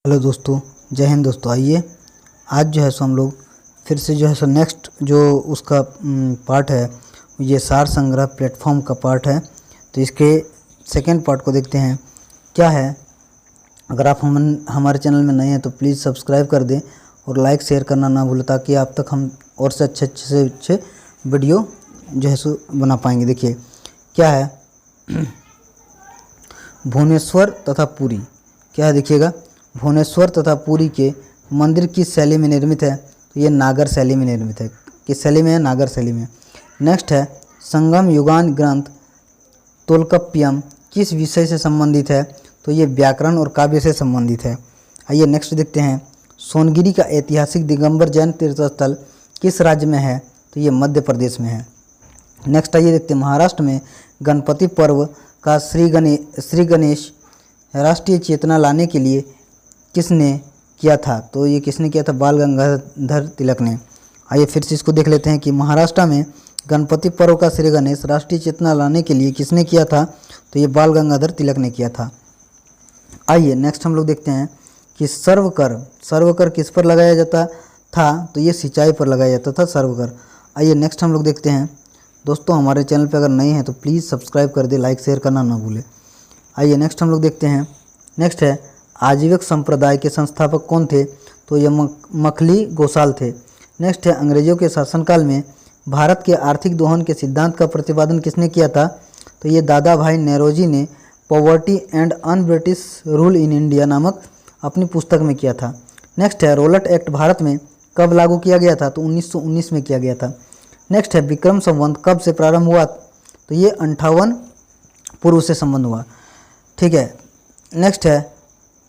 Hello दोस्तों, जय हिंद दोस्तों। आइए आज जो है सो हम लोग फिर से जो है सो नेक्स्ट जो उसका पार्ट है, ये सार संग्रह प्लेटफॉर्म का पार्ट है। तो इसके सेकेंड पार्ट को देखते हैं क्या है। अगर आप हमारे चैनल में नए हैं तो प्लीज़ सब्सक्राइब कर दें और लाइक शेयर करना ना भूलें, ताकि आप तक हम और से अच्छे वीडियो जो है सो बना पाएंगे। देखिए क्या है, भुवनेश्वर तथा पुरी। क्या है देखिएगा, भुवनेश्वर तथा पुरी के मंदिर किस शैली में निर्मित है? तो ये नागर शैली में निर्मित है। किस शैली में है? नागर शैली में। नेक्स्ट है, संगम युगान ग्रंथ तोलकप्पियम किस विषय से संबंधित है? तो ये व्याकरण और काव्य से संबंधित है। आइए नेक्स्ट देखते हैं, सोनगिरी का ऐतिहासिक दिगंबर जैन तीर्थस्थल किस राज्य में है? तो ये मध्य प्रदेश में है। नेक्स्ट आइए देखते हैं, महाराष्ट्र में गणपति पर्व का श्री गणेश राष्ट्रीय चेतना लाने के लिए किसने किया था? तो ये किसने किया था? बाल गंगाधर तिलक ने। आइए फिर से इसको देख लेते हैं कि महाराष्ट्र में गणपति पर्व का श्री गणेश राष्ट्रीय चेतना लाने के लिए किसने किया था? तो ये बाल गंगाधर तिलक ने किया था। आइए नेक्स्ट हम लोग देखते हैं कि सर्वकर किस पर लगाया जाता था? तो ये सिंचाई पर लगाया जाता था सर्वकर। आइए नेक्स्ट हम लोग देखते हैं। दोस्तों हमारे चैनल पर अगर नए हैं तो प्लीज़ सब्सक्राइब कर दे, लाइक शेयर करना ना भूलें। आइए नेक्स्ट हम लोग देखते हैं। नेक्स्ट है, आजीविक संप्रदाय के संस्थापक कौन थे? तो ये मखली गोसाल थे। नेक्स्ट है, अंग्रेजों के शासनकाल में भारत के आर्थिक दोहन के सिद्धांत का प्रतिपादन किसने किया था? तो ये दादा भाई नौरोजी ने poverty and un British rule in India नामक अपनी पुस्तक में किया था। नेक्स्ट है, रोलट एक्ट भारत में कब लागू किया गया था? तो 1919 में किया गया था। नेक्स्ट है, विक्रम संवत कब से प्रारंभ हुआ? तो ये 58 पूर्व से संबंध हुआ। ठीक है। नेक्स्ट है,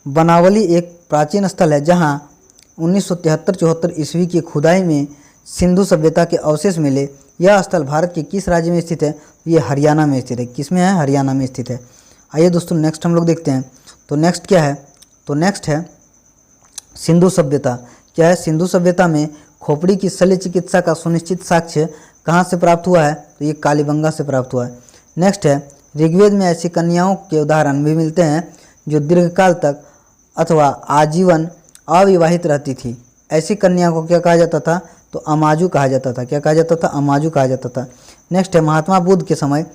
बनावली एक प्राचीन स्थल है जहां 1973-74 ईस्वी की खुदाई में सिंधु सभ्यता के अवशेष मिले। यह स्थल भारत के किस राज्य में स्थित है? ये हरियाणा में स्थित है। किस में है? हरियाणा में स्थित है। आइए दोस्तों नेक्स्ट हम लोग देखते हैं। तो नेक्स्ट क्या है? तो नेक्स्ट है सिंधु सभ्यता। क्या है? सिंधु सभ्यता में खोपड़ी की शल्य चिकित्सा का सुनिश्चित साक्ष्य कहाँ से प्राप्त हुआ है? तो ये कालीबंगा से प्राप्त हुआ है। नेक्स्ट है, ऋग्वेद में ऐसी कन्याओं के उदाहरण भी मिलते हैं जो दीर्घकाल तक अथवा आजीवन अविवाहित रहती थी। ऐसी कन्या को क्या कहा जाता था? तो अमाजू कहा जाता था। क्या कहा जाता था? अमाजू कहा जाता था। नेक्स्ट है, महात्मा बुद्ध के समय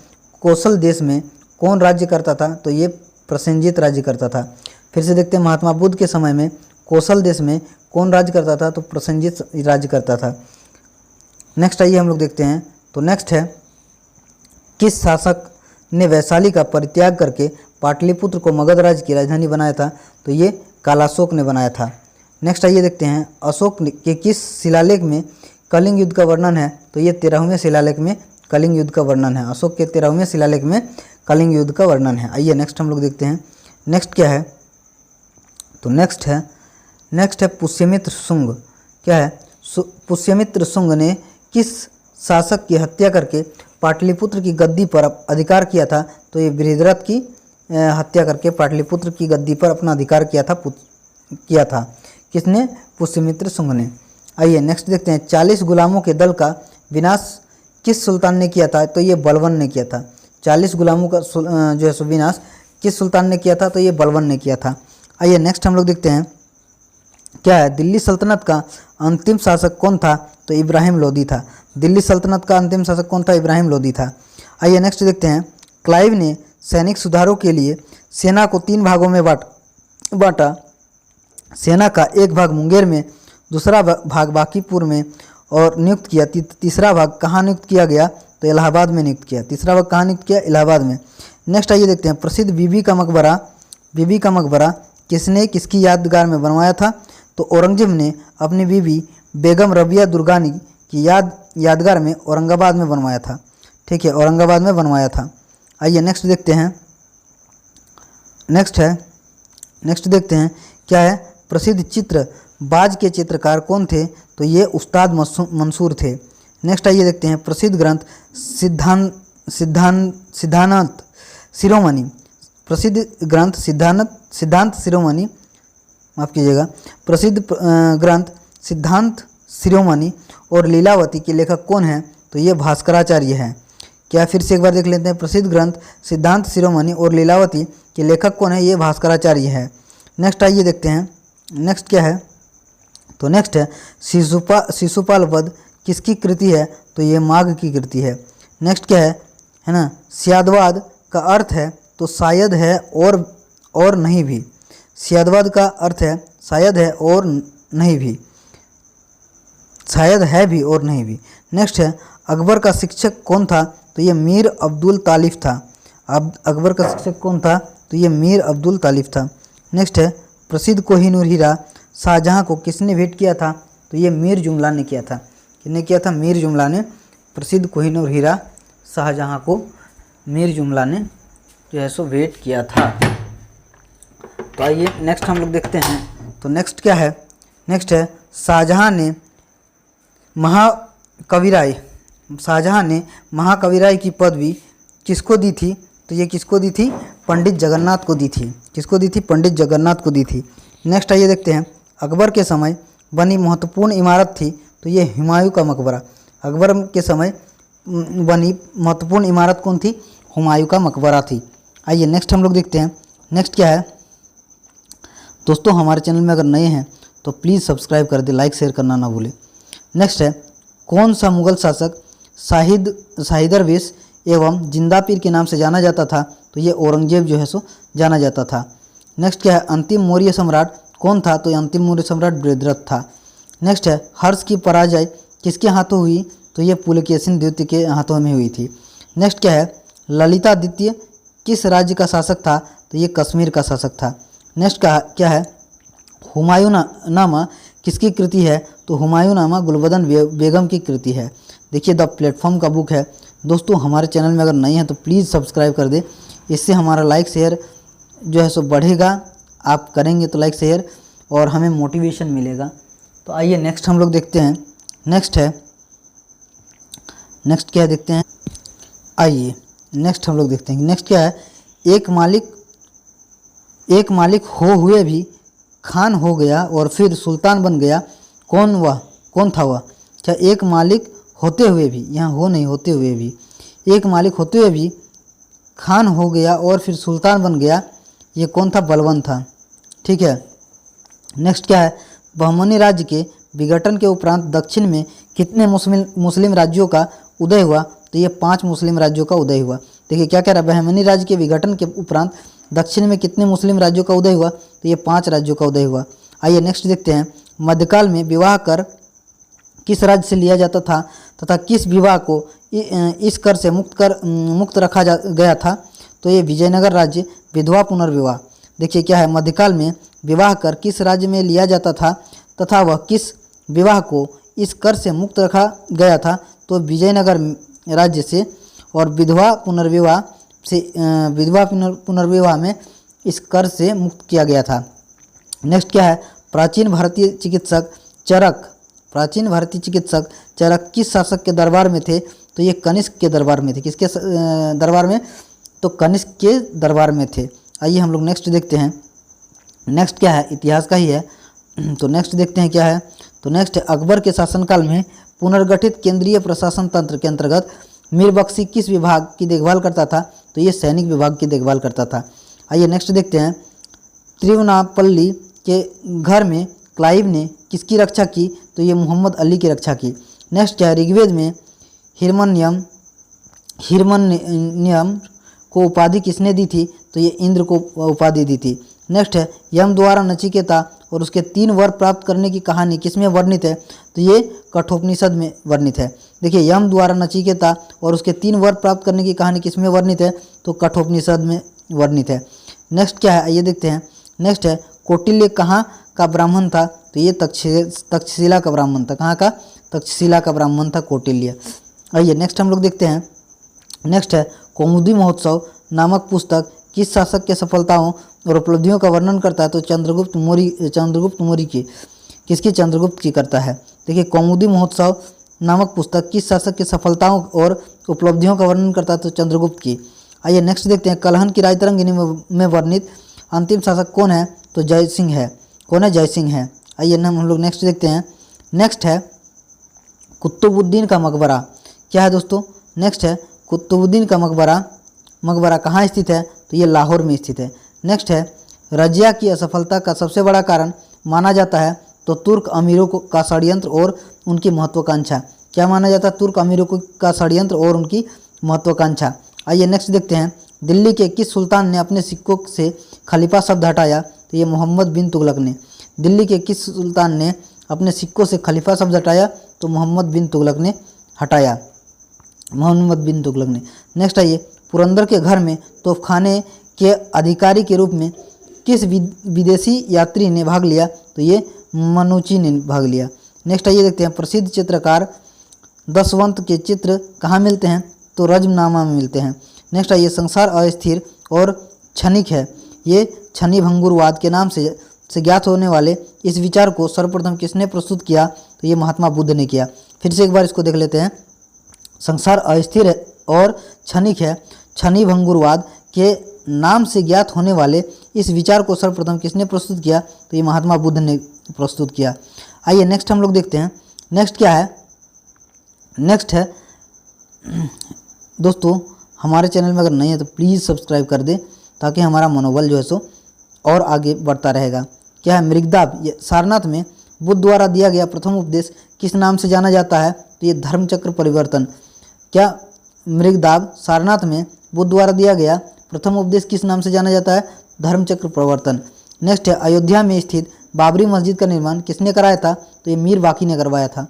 कौशल देश में कौन राज्य करता था? तो ये प्रसेनजीत राज्य करता था। फिर से देखते हैं, महात्मा बुद्ध के समय में कौशल देश में कौन राज्य करता था? तो प्रसेनजीत राज्य करता था। नेक्स्ट आइए हम लोग देखते हैं। तो नेक्स्ट है, किस शासक ने वैशाली का परित्याग करके पाटलिपुत्र को मगध राज्य की राजधानी बनाया था? तो ये कालाशोक ने बनाया था। नेक्स्ट आइए देखते हैं, अशोक के किस शिलालेख में कलिंग युद्ध का वर्णन है? तो ये 13वें शिलालेख में कलिंग युद्ध का वर्णन है। अशोक के 13वें शिलालेख में कलिंग युद्ध का वर्णन है। आइए नेक्स्ट हम लोग देखते हैं। नेक्स्ट क्या है? तो नेक्स्ट है पुष्यमित्र शुंग। क्या है? पुष्यमित्र शुंग ने किस शासक की हत्या करके पाटलिपुत्र की गद्दी पर अधिकार किया था? तो ये बृहद्रथ की हत्या करके पाटलिपुत्र की गद्दी पर अपना अधिकार किया था। किसने? पुष्यमित्र शुंग ने। आइए नेक्स्ट देखते हैं, 40 गुलामों के दल का विनाश किस सुल्तान ने किया था? तो ये बलवन ने किया था। 40 गुलामों का जो है विनाश किस सुल्तान ने किया था? तो ये बलवन ने किया था। आइए नेक्स्ट हम लोग देखते हैं, क्या है? दिल्ली सल्तनत का अंतिम शासक कौन था? तो इब्राहिम लोदी था। दिल्ली सल्तनत का अंतिम शासक कौन था? इब्राहिम लोदी था। आइए नेक्स्ट देखते हैं, क्लाइव ने सैनिक सुधारों के लिए सेना को 3 भागों में बांटा। सेना का एक भाग मुंगेर में, दूसरा भाग बांकीपुर में और नियुक्त किया। तीसरा भाग कहाँ नियुक्त किया गया? तो इलाहाबाद में नियुक्त किया। तीसरा भाग कहाँ नियुक्त किया? इलाहाबाद में। नेक्स्ट आइए देखते हैं, प्रसिद्ध बीबी का मकबरा किसने किसकी यादगार में बनवाया था? तो औरंगजेब ने अपनी बीबी बेगम रबिया दुर्गानी की यादगार में औरंगाबाद में बनवाया था। ठीक है, औरंगाबाद में बनवाया था। आइए नेक्स्ट देखते हैं। नेक्स्ट देखते हैं, क्या है? प्रसिद्ध चित्र बाज के चित्रकार कौन थे? तो ये उस्ताद मंसूर थे। नेक्स्ट आइए देखते हैं, प्रसिद्ध ग्रंथ सिद्धांत शिरोमणि। प्रसिद्ध ग्रंथ सिद्धांत शिरोमणि, माफ़ कीजिएगा, प्रसिद्ध ग्रंथ सिद्धांत शिरोमणि और लीलावती के लेखक कौन हैं? तो ये भास्कराचार्य हैं। क्या फिर से एक बार देख लेते हैं, प्रसिद्ध ग्रंथ सिद्धांत शिरोमणि और लीलावती के लेखक कौन है? ये भास्कराचार्य है। नेक्स्ट आइए देखते हैं, नेक्स्ट क्या है, तो नेक्स्ट है शिशुपाल वध किसकी कृति है, तो ये माघ की कृति है। नेक्स्ट क्या है ना, स्यादवाद का अर्थ है तो शायद है और नहीं भी। स्यादवाद का अर्थ है शायद है और नहीं भी, शायद है भी और नहीं भी। नेक्स्ट है अकबर का शिक्षक कौन था, तो ये मीर अब्दुल तालिब था। अब अकबर का शिक्षक कौन था, तो ये मीर अब्दुल तालिब था। नेक्स्ट है प्रसिद्ध कोहिनूर हीरा शाहजहां को किसने भेंट किया था, तो ये मीर जुमला ने किया था। किसने किया था, मीर जुमला ने प्रसिद्ध कोहिनूर हीरा शाहजहां को मीर जुमला ने जो है सो भेंट किया था। तो आइए नेक्स्ट हम लोग देखते हैं, तो नेक्स्ट क्या है, नेक्स्ट है शाहजहां ने महाकविराय की पदवी किसको दी थी, तो ये किसको दी थी, पंडित जगन्नाथ को दी थी। किसको दी थी, पंडित जगन्नाथ को दी थी। नेक्स्ट आइए देखते हैं अकबर के समय बनी महत्वपूर्ण इमारत थी, तो ये हुमायूं का मकबरा। अकबर के समय बनी महत्वपूर्ण इमारत कौन थी, हुमायूं का मकबरा थी। आइए नेक्स्ट हम लोग देखते हैं, नेक्स्ट क्या है दोस्तों, हमारे चैनल में अगर नए हैं तो प्लीज़ सब्सक्राइब कर दे, लाइक शेयर करना ना भूलें। नेक्स्ट है कौन सा मुगल शासक शाहिदरवेश एवं जिंदा पीर के नाम से जाना जाता था, तो ये औरंगजेब जो है सो जाना जाता था। नेक्स्ट क्या है अंतिम मौर्य सम्राट कौन था, तो ये अंतिम मौर्य सम्राट बृहद्रथ था। नेक्स्ट है हर्ष की पराजय किसके हाथों हुई, तो ये पुलकेशिन द्वितीय के हाथों में हुई थी। नेक्स्ट क्या है ललितादित्य किस राज्य का शासक था, तो ये कश्मीर का शासक था। नेक्स्ट क्या है हुमायूं नामा किसकी कृति है, तो हुमायूं नामा गुलबदन बेगम की कृति है। देखिए द प्लेटफॉर्म का बुक है दोस्तों। हमारे चैनल में अगर नए हैं तो प्लीज़ सब्सक्राइब कर दे, इससे हमारा लाइक शेयर जो है सो बढ़ेगा। आप करेंगे तो लाइक शेयर और हमें मोटिवेशन मिलेगा। तो आइए नेक्स्ट हम लोग देखते हैं, नेक्स्ट क्या है देखते हैं। आइए नेक्स्ट हम लोग देखते हैं, नेक्स्ट क्या है एक मालिक हो हुए भी खान हो गया और फिर सुल्तान बन गया, कौन था वह। क्या एक मालिक होते हुए भी, यहाँ हो नहीं होते हुए भी, एक मालिक होते हुए भी खान हो गया और फिर सुल्तान बन गया, ये कौन था, बलबन था। ठीक है। नेक्स्ट क्या है बहमनी राज्य के विघटन के उपरांत दक्षिण में कितने मुस्लिम राज्यों का उदय हुआ, तो ये 5 मुस्लिम राज्यों का उदय हुआ। देखिए क्या कह रहा है बहमनी राज्य के विघटन के उपरांत दक्षिण में कितने मुस्लिम राज्यों का उदय हुआ, तो ये 5 राज्यों का उदय हुआ। आइए नेक्स्ट देखते हैं मध्यकाल में विवाह कर किस राज्य से लिया जाता था तथा किस विवाह को इस कर से मुक्त रखा गया था, तो ये विजयनगर राज्य विधवा पुनर्विवाह। देखिए क्या है मध्यकाल में विवाह कर किस राज्य में लिया जाता था तथा वह किस विवाह को इस कर से मुक्त रखा गया था, तो विजयनगर राज्य से। और विधवा पुनर्विवाह में इस कर से मुक्त किया गया था। नेक्स्ट क्या है प्राचीन भारतीय चिकित्सक चरक किस शासक के दरबार में थे, तो ये कनिष्क के दरबार में थे। किसके दरबार में, तो कनिष्क के दरबार में थे। आइए हम लोग नेक्स्ट देखते हैं, नेक्स्ट क्या है इतिहास का ही है। तो नेक्स्ट देखते हैं क्या है, तो नेक्स्ट अकबर के शासनकाल में पुनर्गठित केंद्रीय प्रशासन तंत्र के अंतर्गत मीर बख्शी किस विभाग की देखभाल करता था, तो ये सैनिक विभाग की देखभाल करता था। आइए नेक्स्ट देखते हैं तिरुवनापल्ली के घर में क्लाइव ने किसकी रक्षा की, तो ये मोहम्मद अली की रक्षा की। नेक्स्ट क्या है ऋग्वेद में हिरमन्यम को उपाधि किसने दी थी, तो ये इंद्र को उपाधि दी थी। नेक्स्ट है यम द्वारा नचिकेता और उसके 3 वर प्राप्त करने की कहानी किसमें वर्णित है, तो ये कठोपनिषद में वर्णित है। देखिए यम द्वारा नचिकेता और उसके 3 वर प्राप्त करने की कहानी किसमें वर्णित है, तो कठोपनिषद में वर्णित है। नेक्स्ट क्या है आइए देखते हैं, नेक्स्ट है कौटिल्य कहाँ का ब्राह्मण था, तो ये तक्षशिला का ब्राह्मण था। कहाँ का, तक्षशिला का ब्राह्मण था कौटिल्य। आइए नेक्स्ट हम लोग देखते हैं, नेक्स्ट है कौमुदी महोत्सव नामक पुस्तक किस शासक के सफलताओं और उपलब्धियों का वर्णन करता है, तो चंद्रगुप्त मौर्य की। किसकी, चंद्रगुप्त की करता है। देखिए कौमुदी महोत्सव नामक पुस्तक किस शासक के सफलताओं और उपलब्धियों का वर्णन करता है, तो चंद्रगुप्त की। आइए नेक्स्ट देखते हैं कलहन की राजतरंगिनी में वर्णित अंतिम शासक कौन है, तो जय सिंह है। कौन है, जय सिंह है। आइए हम लोग नेक्स्ट देखते हैं, नेक्स्ट है कुतुबुद्दीन का मकबरा। क्या है दोस्तों, नेक्स्ट है कुतुबुद्दीन का मकबरा कहाँ स्थित है, तो ये लाहौर में स्थित है। नेक्स्ट है रजिया की असफलता का सबसे बड़ा कारण माना जाता है? तो तुर्क अमीरों का षड्यंत्र और उनकी महत्वाकांक्षा। क्या माना जाता है? तुर्क अमीरों का षड्यंत्र और उनकी महत्वाकांक्षा। आइए नेक्स्ट देखते हैं, दिल्ली के किस सुल्तान ने अपने सिक्कों से खलीफा शब्द हटाया? तो ये मोहम्मद बिन तुगलक ने। दिल्ली के किस सुल्तान ने अपने सिक्कों से खलीफा शब्द हटाया? तो मोहम्मद बिन तुगलक ने हटाया, मोहम्मद बिन तुगलक ने। नेक्स्ट आइए, पुरंदर के घर में तोपखाने के अधिकारी के रूप में किस विदेशी यात्री ने भाग लिया? तो ये मनुची ने भाग लिया। नेक्स्ट आइए देखते हैं, प्रसिद्ध चित्रकार दशवंत के चित्र कहाँ मिलते हैं? तो रजमनामा में मिलते हैं। नेक्स्ट आइए, संसार अस्थिर और क्षणिक है, ये क्षणि भंगुरवाद के नाम से ज्ञात होने वाले इस विचार को सर्वप्रथम किसने प्रस्तुत किया? तो ये महात्मा बुद्ध ने किया। फिर से एक बार इसको देख लेते हैं, संसार अस्थिर है और क्षणिक है, क्षणि भंगुरवाद के नाम से ज्ञात होने वाले इस विचार को सर्वप्रथम किसने प्रस्तुत किया? तो ये महात्मा बुद्ध ने प्रस्तुत किया। आइए नेक्स्ट हम लोग देखते हैं, नेक्स्ट क्या है? नेक्स्ट है दोस्तों, हमारे चैनल में अगर नहीं है तो प्लीज़ सब्सक्राइब कर दे ताकि हमारा मनोबल जो है सो और आगे बढ़ता रहेगा। क्या है? मृगदाब। सारनाथ में बुद्ध द्वारा दिया गया प्रथम उपदेश किस नाम से जाना जाता है? तो ये धर्मचक्र परिवर्तन। क्या मृगदाब सारनाथ में बुद्ध द्वारा दिया गया प्रथम उपदेश किस नाम से जाना जाता है? धर्मचक्र परिवर्तन। नेक्स्ट है, अयोध्या में स्थित बाबरी मस्जिद का निर्माण किसने कराया था? तो ये मीर बाकी ने करवाया था।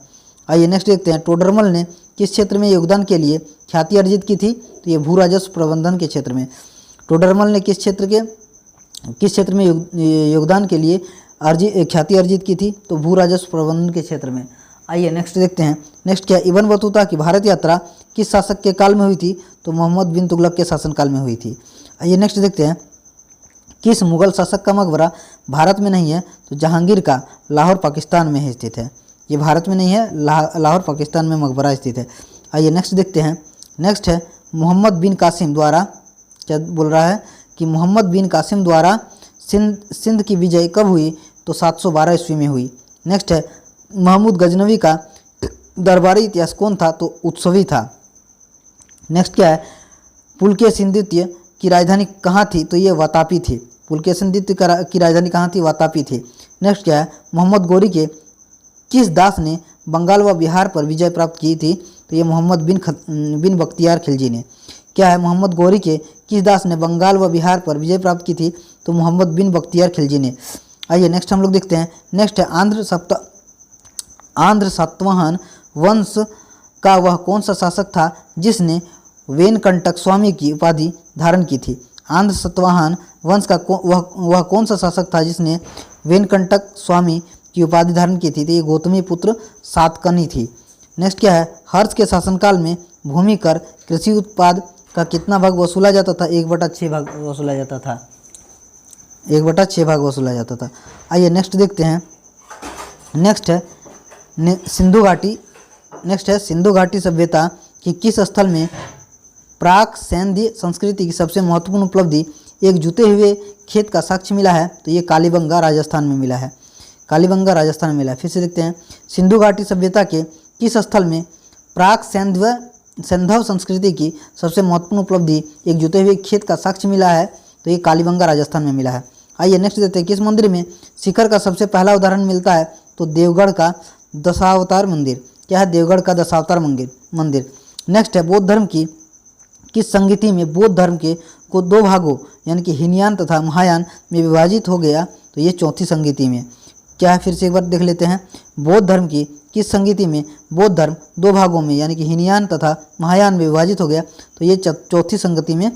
आइए नेक्स्ट देखते हैं, टोडरमल ने किस क्षेत्र में योगदान के लिए ख्याति अर्जित की थी? तो ये भू राजस्व प्रबंधन के क्षेत्र में। टोडरमल ने किस क्षेत्र में योगदान के लिए ख्याति अर्जित की थी? तो भू राजस्व प्रबंधन के क्षेत्र में। आइए नेक्स्ट देखते हैं, नेक्स्ट क्या, इब्न बतूता की भारत यात्रा किस शासक के काल में हुई थी? तो मोहम्मद बिन तुगलक के शासनकाल में हुई थी। आइए नेक्स्ट देखते हैं, किस मुगल शासक का मकबरा भारत में नहीं है? तो जहांगीर का लाहौर पाकिस्तान में स्थित है। ये भारत में नहीं है, लाहौर पाकिस्तान में मकबरा स्थित है। आइए नेक्स्ट देखते हैं, नेक्स्ट है, मोहम्मद बिन कासिम द्वारा, क्या बोल रहा है कि मोहम्मद बिन कासिम द्वारा सिंध की विजय कब हुई? तो 712 ईस्वी में हुई। नेक्स्ट है, महमूद गजनवी का दरबारी इतिहास कौन था? तो उत्सवी था। नेक्स्ट क्या है, पुलकेशिन द्वितीय की राजधानी कहाँ थी? तो ये वातापी थी। पुलकेशिन द्वितीय की राजधानी कहाँ थी? वातापी थी। नेक्स्ट क्या है, मोहम्मद गोरी के किस दास ने बंगाल व बिहार पर विजय प्राप्त की थी? तो ये मोहम्मद बिन बख्तियार खिलजी ने। क्या है, मोहम्मद गोरी के किस दास ने बंगाल व बिहार पर विजय प्राप्त की थी? तो मोहम्मद बिन बख्तियार खिलजी ने। आइए नेक्स्ट हम लोग देखते हैं, नेक्स्ट है, आंध्र सातवाहन वंश का वह कौन सा शासक था जिसने वेनकंटक स्वामी की उपाधि धारण की थी? आंध्र सातवाहन वंश का वह कौन सा शासक था जिसने वेनकंटक स्वामी की उपाधि धारण की थी? तो ये गौतमी पुत्र सातकर्णी थी। नेक्स्ट क्या है, हर्ष के शासनकाल में भूमि कर कृषि उत्पाद का कितना भाग वसूला जाता था? 1/6 भाग वसूला जाता था। 1/6 भाग वसूला जाता था। आइए नेक्स्ट देखते हैं, नेक्स्ट है सिंधु घाटी। नेक्स्ट है, सिंधु घाटी सभ्यता की किस स्थल में प्राक सैन्य संस्कृति की सबसे महत्वपूर्ण उपलब्धि एक जुते हुए खेत का साक्ष्य मिला है? तो ये कालीबंगा राजस्थान में मिला है। कालीबंगा राजस्थान में मिला है। फिर से देखते हैं, सिंधु घाटी सभ्यता के किस स्थल में प्राक सैंधव संस्कृति की सबसे महत्वपूर्ण उपलब्धि एक जुते हुए खेत का साक्ष्य मिला है? तो ये कालीबंगा राजस्थान में मिला है। आइए नेक्स्ट देखते हैं, किस मंदिर में शिखर का सबसे पहला उदाहरण मिलता है? तो देवगढ़ का दशावतार मंदिर। क्या है? देवगढ़ का दशावतार मंदिर। नेक्स्ट है, बौद्ध धर्म की किस संगति में बौद्ध धर्म को 2 भागों यानी कि हीनयान तथा महायान में विभाजित हो गया? तो ये चौथी संगति में। क्या है? फिर से एक बार देख लेते हैं, बौद्ध धर्म की किस संगति में बौद्ध धर्म 2 भागों में यानी कि हीनयान तथा महायान में विभाजित हो गया? तो ये चौथी संगति में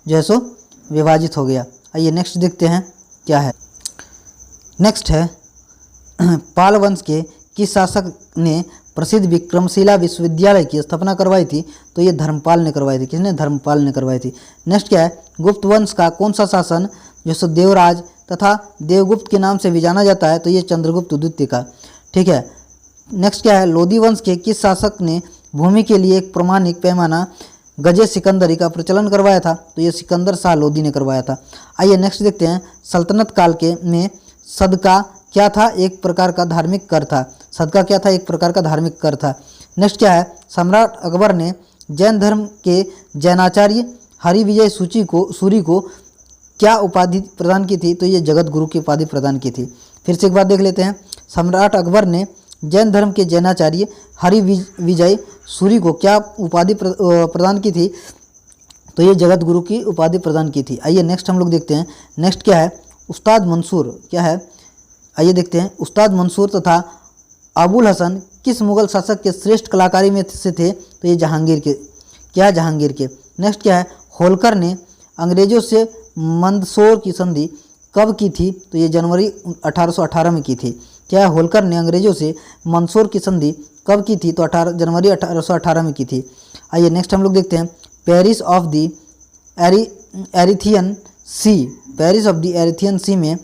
जो है सो विभाजित हो गया। आइए नेक्स्ट देखते हैं क्या है, नेक्स्ट है, पाल वंश के किस शासक ने प्रसिद्ध विक्रमशिला विश्वविद्यालय की स्थापना करवाई थी? तो ये धर्मपाल ने करवाई थी। किसने? धर्मपाल ने करवाई थी। नेक्स्ट क्या है, गुप्त वंश का कौन सा शासन जो सो देवराज तथा देवगुप्त के नाम से भी जाना जाता है? तो ये चंद्रगुप्त द्वितीय का। ठीक है। नेक्स्ट क्या है, लोदी वंश के किस शासक ने भूमि के लिए एक प्रमाणिक पैमाना गजे सिकंदरी का प्रचलन करवाया था? तो ये सिकंदर शाह लोदी ने करवाया था। आइए नेक्स्ट देखते हैं, सल्तनत काल के में सदका क्या था? एक प्रकार का धार्मिक कर था। सदका क्या था? एक प्रकार का धार्मिक कर था। नेक्स्ट क्या है, सम्राट अकबर ने जैन धर्म के जैनाचार्य हरिविजय सूरी को क्या उपाधि प्रदान की थी? तो ये जगत गुरु की उपाधि प्रदान की थी। फिर से एक बार देख लेते हैं। सम्राट अकबर ने जैन धर्म के जैनाचार्य हरि विजय सूरी को क्या उपाधि प्रदान की थी? तो ये जगत गुरु की उपाधि प्रदान की थी। आइए नेक्स्ट हम लोग देखते हैं। नेक्स्ट क्या है? उस्ताद मंसूर क्या है? आइए देखते हैं। उस्ताद मंसूर तथा अबुल हसन किस मुगल शासक के श्रेष्ठ कलाकारी में से थे? तो ये जहांगीर के। क्या है? जहांगीर के। नेक्स्ट क्या है? होलकर ने अंग्रेजों से मंदसौर की संधि कब की थी? तो ये जनवरी 1818 में की थी। क्या है? होलकर ने अंग्रेजों से मंदसौर की संधि कब की थी? तो जनवरी 1818 में की थी। आइए नेक्स्ट हम लोग देखते हैं। Periplus of the Erythraean Sea, Periplus of the Erythraean Sea में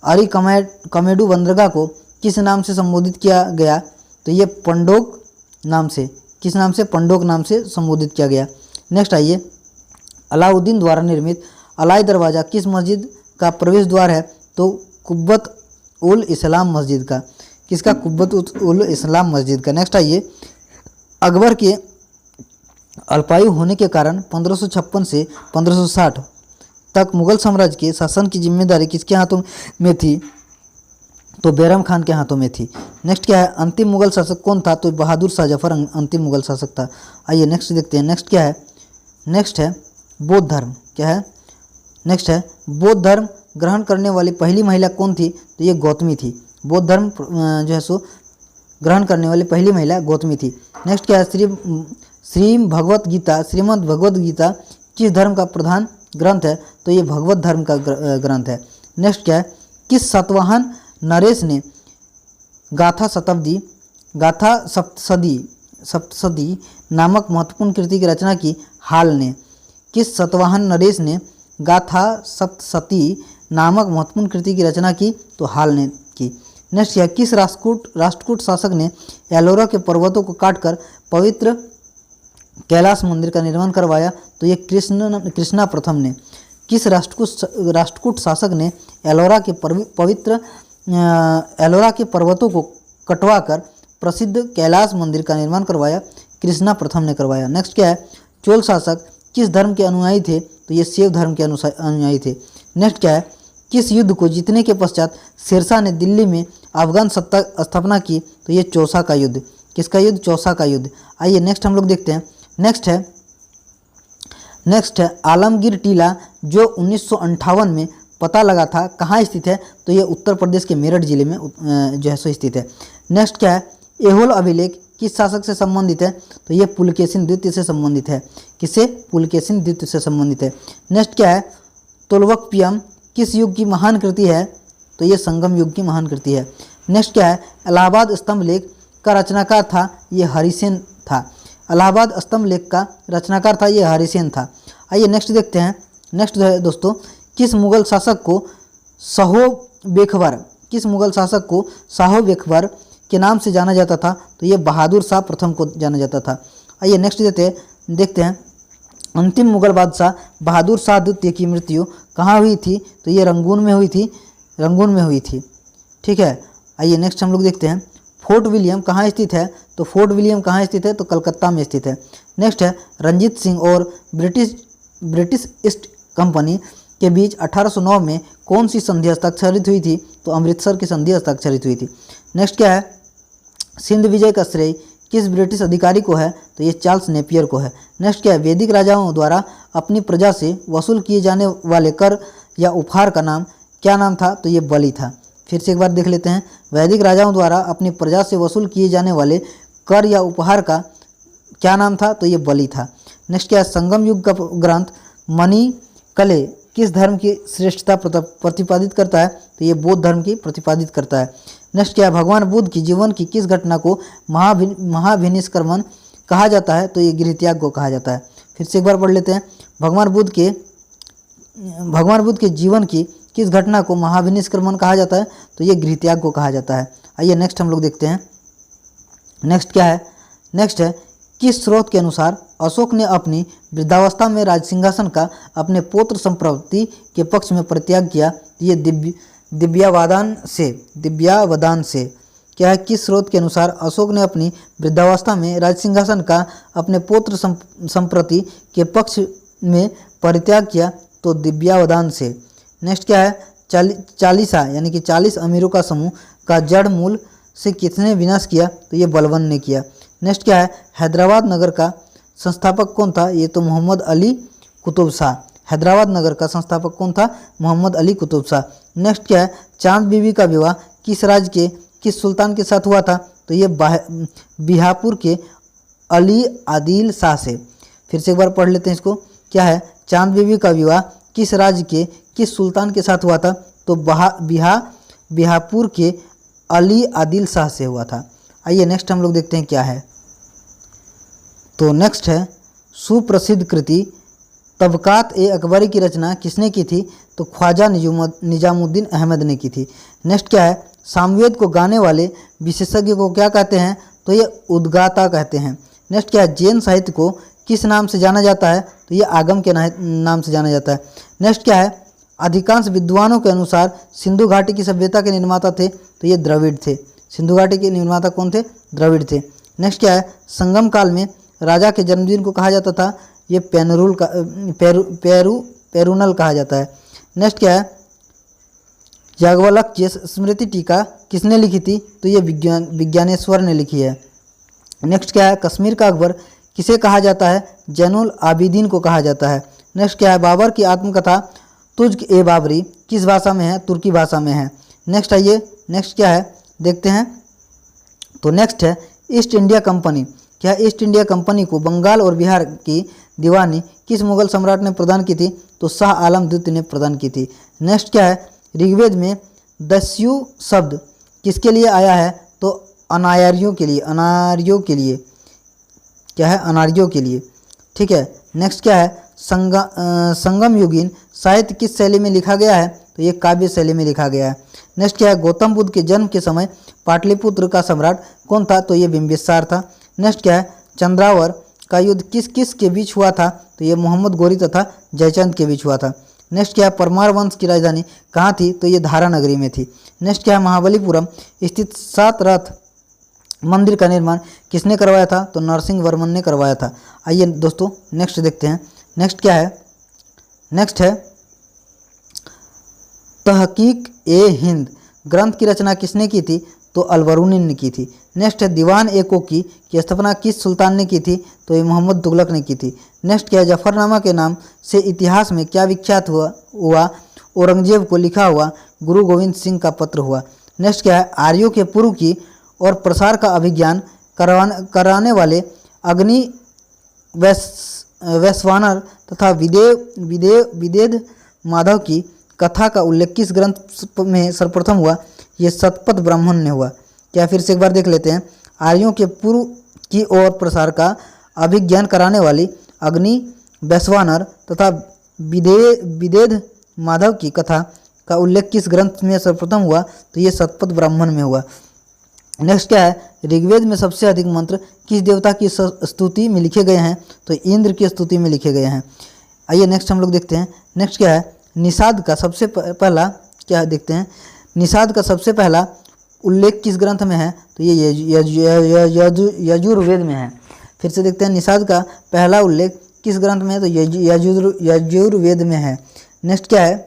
अरिकमेडु बंदरगाह को किस नाम से संबोधित किया गया? तो ये पंडोक नाम से। किस नाम से? पंडोक नाम से संबोधित किया गया। नेक्स्ट आइए। अलाउद्दीन द्वारा निर्मित अलाई दरवाज़ा किस मस्जिद का प्रवेश द्वार है? तो कुब्बत उल इस्लाम मस्जिद का। किसका? कुब्बत उल इस्लाम मस्जिद का। नेक्स्ट आइए। अकबर के अल्पायु होने के कारण 1556 से 1560 तक मुगल साम्राज्य के शासन की जिम्मेदारी किसके हाथों में थी? तो बैरम खान के हाथों में थी। नेक्स्ट क्या है? अंतिम मुगल शासक कौन था? तो बहादुर शाह जफर अंतिम मुगल शासक था। आइए नेक्स्ट देखते हैं। नेक्स्ट क्या है? नेक्स्ट है बौद्ध धर्म। क्या है? नेक्स्ट है बौद्ध धर्म ग्रहण करने वाली पहली महिला कौन थी? तो ये गौतमी थी। बौद्ध धर्म जो है सो ग्रहण करने वाली पहली महिला गौतमी थी। नेक्स्ट क्या है? श्रीमद् भगवत गीता किस धर्म का प्रधान ग्रंथ है? तो ये भगवत धर्म का ग्रंथ है। नेक्स्ट क्या है? किस सातवाहन नरेश ने गाथा सप्तसदी नामक महत्वपूर्ण कृति की रचना की? हाल ने। किस सातवाहन नरेश ने गाथा सप्तसती नामक महत्वपूर्ण कृति की रचना की? तो हाल ने की। नेक्स्ट क्या? किस राष्ट्रकूट शासक ने एलोरा के पर्वतों को काटकर पवित्र कैलाश मंदिर का निर्माण करवाया? तो ये कृष्णा प्रथम ने। किस राष्ट्रकूट शासक ने एलोरा के पर्वतों को कटवाकर प्रसिद्ध कैलाश मंदिर का निर्माण करवाया? कृष्णा प्रथम ने करवाया। नेक्स्ट क्या है? चोल शासक किस धर्म के अनुयायी थे? तो ये शैव धर्म के अनुयायी थे। नेक्स्ट क्या है? किस युद्ध को जीतने के पश्चात शेरशाह ने दिल्ली में अफगान सत्ता स्थापना की? तो ये चौसा का युद्ध। किसका युद्ध? चौसा का युद्ध। आइए नेक्स्ट हम लोग देखते हैं। नेक्स्ट है आलमगीर टीला जो 1958 में पता लगा था, कहाँ स्थित है? तो ये उत्तर प्रदेश के मेरठ जिले में जो है सो स्थित है। नेक्स्ट क्या है? ऐहोल अभिलेख किस शासक से संबंधित है? तो ये पुलकेशिन द्वितीय से संबंधित है। किससे? पुलकेशिन द्वितीय से संबंधित है। नेक्स्ट क्या है? तोलवकपियम किस युग की महान कृति है? तो ये संगम युग की महान कृति है। नेक्स्ट क्या है? इलाहाबाद स्तंभ लेख का रचनाकार था? ये हरिसेन था। इलाहाबाद स्तंभ लेख का रचनाकार था ये हरिसेन था। आइए नेक्स्ट देखते हैं। नेक्स्ट जो है दोस्तों, किस मुगल शासक को शाहो बेखबर के नाम से जाना जाता था? तो ये बहादुर शाह प्रथम को जाना जाता था। आइए नेक्स्ट देखते हैं। अंतिम मुगल बादशाह बहादुर शाह द्वितीय की मृत्यु कहाँ हुई थी? तो ये रंगून में हुई थी। ठीक है। आइए नेक्स्ट हम लोग देखते हैं। फोर्ट विलियम कहाँ स्थित है? तो फोर्ट विलियम कहाँ स्थित है? तो कलकत्ता में स्थित है। नेक्स्ट है रंजीत सिंह और ब्रिटिश ईस्ट कंपनी के बीच 1809 में कौन सी संधि हस्ताक्षरित हुई थी? तो अमृतसर की संधि हस्ताक्षरित हुई थी। नेक्स्ट क्या है? सिंध विजय का श्रेय किस ब्रिटिश अधिकारी को है? तो ये चार्ल्स नेपियर को है। नेक्स्ट क्या है? वैदिक राजाओं द्वारा अपनी प्रजा से वसूल किए जाने वाले कर या उपहार का नाम क्या नाम था? तो ये बलि था। फिर से एक बार देख लेते हैं। वैदिक राजाओं द्वारा अपनी प्रजा से वसूल किए जाने वाले कर या उपहार का क्या नाम था? तो ये बलि था। नेक्स्ट क्या है? संगम युग का ग्रंथ मणिकले किस धर्म की श्रेष्ठता प्रतिपादित करता है? तो ये बौद्ध धर्म की प्रतिपादित करता है। नेक्स्ट क्या है? भगवान बुद्ध की जीवन की किस घटना को महाभिनिष्क्रमण कहा जाता है? तो ये गृहत्याग को कहा जाता है। फिर से एक बार पढ़ लेते हैं। भगवान बुद्ध के जीवन की किस घटना को महाभिनिष्क्रमण कहा जाता है? तो ये गृहत्याग को कहा जाता है। आइए नेक्स्ट हम लोग देखते हैं। नेक्स्ट क्या है? नेक्स्ट है किस स्रोत के अनुसार अशोक ने अपनी वृद्धावस्था में राजसिंहासन का अपने पुत्र संप्रति के पक्ष में परित्याग किया? ये दिव्यावदान से। क्या है? किस स्रोत के अनुसार अशोक ने अपनी वृद्धावस्था में राजसिंहासन का अपने पुत्र संप्रति के पक्ष में परित्याग किया? तो दिव्यावदान से। नेक्स्ट क्या है? चालीसा यानी कि 40 अमीरों का समूह का जड़ मूल से किसने विनाश किया? तो ये बलबन ने किया। नेक्स्ट क्या है? हैदराबाद नगर का संस्थापक कौन था? ये तो मोहम्मद अली कुतुब शाह। हैदराबाद नगर का संस्थापक कौन था? मोहम्मद अली कुतुब शाह। नेक्स्ट क्या है? चांद बीबी का विवाह किस राज्य के किस सुल्तान के साथ हुआ था? तो ये बिहापुर के अली आदिल शाह से। फिर से एक बार पढ़ लेते हैं इसको। क्या है? चांद बीबी का विवाह किस राज्य के किस सुल्तान के साथ हुआ था? तो बिहापुर के अली आदिल शाह से हुआ था। आइए नेक्स्ट हम लोग देखते हैं क्या है। तो नेक्स्ट है सुप्रसिद्ध कृति तबकात ए अकबरी की रचना किसने की थी? तो ख्वाजा निजामुद्दीन अहमद ने की थी। नेक्स्ट क्या है? सामवेद को गाने वाले विशेषज्ञ को क्या कहते हैं? तो ये उद्गाता कहते हैं। नेक्स्ट क्या है? जैन साहित्य को किस नाम से जाना जाता है? तो ये आगम के नाम से जाना जाता है। नेक्स्ट क्या है? अधिकांश विद्वानों के अनुसार सिंधु घाटी की सभ्यता के निर्माता थे? तो ये द्रविड़ थे। सिंधु घाटी के निर्माता कौन थे? द्रविड़ थे। नेक्स्ट क्या है? संगम काल में राजा के जन्मदिन को कहा जाता था? ये पेरुनल कहा जाता है। नेक्स्ट क्या है? याज्ञवल्क्य स्मृति टीका किसने लिखी थी? तो ये विज्ञानेश्वर ने लिखी है। नेक्स्ट क्या है? कश्मीर का अकबर किसे कहा जाता है? जैनुल आबिदीन को कहा जाता है। नेक्स्ट क्या है? बाबर की आत्मकथा तुझ ए बाबरी किस भाषा में है? तुर्की भाषा में है। नेक्स्ट आइए, नेक्स्ट क्या है देखते हैं। तो नेक्स्ट है ईस्ट इंडिया कंपनी। क्या ईस्ट इंडिया कंपनी को बंगाल और बिहार की दीवानी किस मुगल सम्राट ने प्रदान की थी? तो शाह आलम द्वितीय ने प्रदान की थी। नेक्स्ट क्या है? ऋग्वेद में दस्यु शब्द किसके लिए आया है? तो अनार्यों के लिए। अनार्यों के लिए क्या है? अनार्यों के लिए। ठीक है। नेक्स्ट क्या है? संगम युगीन साहित्य किस शैली में लिखा गया है? तो ये काव्य शैली में लिखा गया है। नेक्स्ट क्या है? गौतम बुद्ध के जन्म के समय पाटलिपुत्र का सम्राट कौन था? तो ये बिंबिसार था। नेक्स्ट क्या है? चंद्रावर का युद्ध किस किस के बीच हुआ था? तो ये मोहम्मद गोरी तथा जयचंद के बीच हुआ था। नेक्स्ट क्या है? परमार वंश की राजधानी कहाँ थी? तो ये धारा नगरी में थी। नेक्स्ट क्या है? महाबलीपुरम स्थित 7 रथ मंदिर का निर्माण किसने करवाया था? तो नरसिंह वर्मन ने करवाया था। आइए दोस्तों नेक्स्ट देखते हैं। नेक्स्ट क्या है? नेक्स्ट है तहकीक ए हिंद ग्रंथ की रचना किसने की थी? तो अलबरूनी ने की थी। नेक्स्ट है दीवान ए कोकी की स्थापना किस सुल्तान ने की थी? तो ये मोहम्मद तुगलक ने की थी। नेक्स्ट क्या है? जफरनामा के नाम से इतिहास में क्या विख्यात हुआ? औरंगजेब को लिखा हुआ गुरु गोविंद सिंह का पत्र हुआ। नेक्स्ट क्या है? आर्यों के पूर्व की और प्रसार का अभिज्ञान कराने वाले अग्नि वैश्वानर तथा विदेद माधव की कथा का उल्लेख किस ग्रंथ में सर्वप्रथम हुआ? ये शतपथ ब्राह्मण ने हुआ। क्या फिर से एक बार देख लेते हैं। आर्यों के पूर्व की ओर प्रसार का अभिज्ञान कराने वाली अग्नि वैश्वानर तथा विदेद माधव की कथा का उल्लेख किस ग्रंथ में सर्वप्रथम हुआ? तो ये शतपथ ब्राह्मण में हुआ। नेक्स्ट क्या है? ऋग्वेद में सबसे अधिक मंत्र किस देवता की स्तुति में लिखे गए हैं? तो इंद्र की स्तुति में लिखे गए हैं। आइए नेक्स्ट हम लोग देखते हैं। नेक्स्ट क्या है? निषाद का सबसे पहला क्या है देखते हैं। निषाद का सबसे पहला उल्लेख किस ग्रंथ में है? तो ये यजुर्वेद में है। फिर से देखते हैं निषाद का पहला उल्लेख किस ग्रंथ में है? तो यजुर्वेद में है। नेक्स्ट क्या है?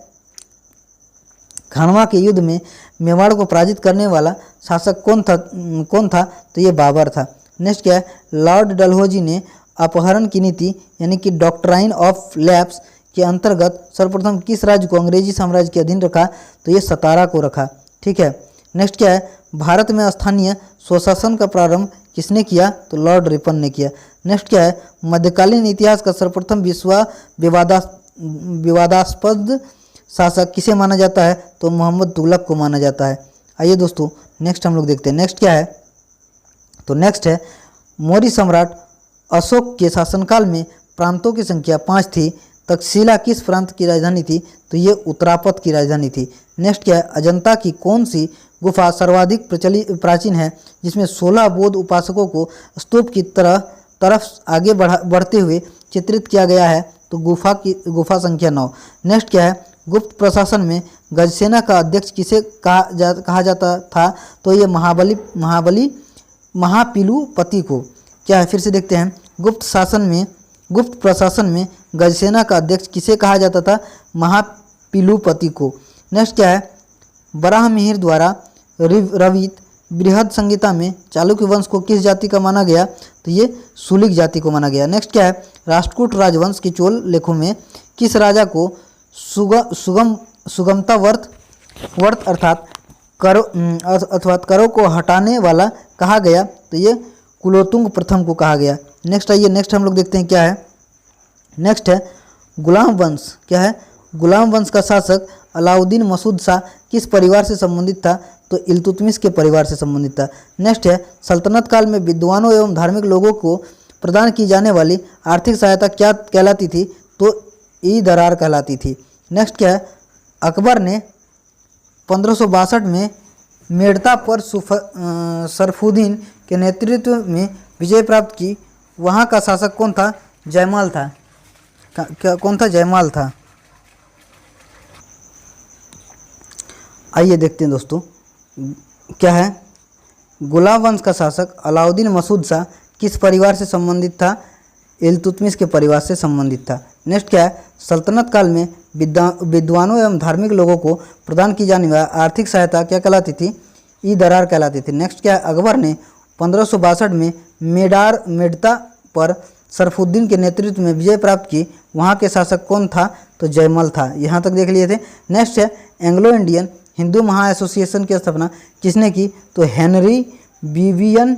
खानवा के युद्ध में मेवाड़ को पराजित करने वाला शासक कौन था? तो ये बाबर था। नेक्स्ट क्या है? लॉर्ड डलहौजी ने अपहरण की नीति यानी कि डॉक्ट्राइन ऑफ लैप्स के अंतर्गत सर्वप्रथम किस राज्य को अंग्रेजी साम्राज्य के अधीन रखा? तो ये सतारा को रखा। ठीक है। नेक्स्ट क्या है? भारत में स्थानीय स्वशासन का प्रारंभ किसने किया? तो लॉर्ड रिपन ने किया। नेक्स्ट क्या है? मध्यकालीन इतिहास का सर्वप्रथम विवादास्पद शासक किसे माना जाता है? तो मोहम्मद तुगलक को माना जाता है। आइए दोस्तों नेक्स्ट हम लोग देखते हैं। नेक्स्ट क्या है? तो नेक्स्ट है मौर्य सम्राट अशोक के शासनकाल में प्रांतों की संख्या 5 थी। तक्षशिला किस प्रांत की राजधानी थी? तो ये उत्तरापथ की राजधानी थी। नेक्स्ट क्या है? अजंता की कौन सी गुफा सर्वाधिक प्राचीन है जिसमें 16 बौद्ध उपासकों को स्तूप की तरफ आगे बढ़ते हुए चित्रित किया गया है? तो गुफा संख्या 9। नेक्स्ट क्या है? गुप्त प्रशासन में गजसेना का अध्यक्ष किसे कहा जाता था? तो ये महापिलुपति को। क्या है? फिर से देखते हैं। गुप्त प्रशासन में गजसेना का अध्यक्ष किसे कहा जाता था? महापिलुपति को। नेक्स्ट क्या है, बराहमिहिर द्वारा रवित बृहद संहिता में चालुक्य वंश को किस जाति का माना गया, तो ये सुलिक जाति को माना गया। नेक्स्ट क्या है, राष्ट्रकूट राजवंश के चोल लेखों में किस राजा को सुगमता वर्त अर्थात करों को हटाने वाला कहा गया, तो ये कुलोत्तुंग प्रथम को कहा गया। नेक्स्ट आइए, नेक्स्ट हम लोग देखते हैं क्या है। नेक्स्ट है गुलाम वंश। क्या है, गुलाम वंश का शासक अलाउद्दीन मसूद शाह किस परिवार से संबंधित था, तो इल्तुतमिश के परिवार से संबंधित था। नेक्स्ट है सल्तनत काल में विद्वानों एवं धार्मिक लोगों को प्रदान की जाने वाली आर्थिक सहायता क्या कहलाती थी, तो ई दरार कहलाती थी। नेक्स्ट क्या है, अकबर ने 1562 में मेड़ता पर सरफुद्दीन के नेतृत्व में विजय प्राप्त की। वहाँ का शासक कौन था, जयमाल था। कौन था, जयमाल था। आइए देखते हैं दोस्तों क्या है, गुलाम वंश का शासक अलाउद्दीन मसूद शाह किस परिवार से संबंधित था, इल्तुतमिश के परिवार से संबंधित था। नेक्स्ट क्या है, सल्तनत काल में विद्वानों एवं धार्मिक लोगों को प्रदान की जाने वाली आर्थिक सहायता क्या कहलाती थी, ई दरार कहलाती थी। नेक्स्ट क्या है, अकबर ने 1562 में मेड़ता पर सरफुद्दीन के नेतृत्व में विजय प्राप्त की। वहाँ के शासक कौन था, तो जयमल था। यहाँ तक देख लिए थे। नेक्स्ट है एंग्लो इंडियन हिंदू महा एसोसिएशन की स्थापना किसने की, तो हेनरी विवियन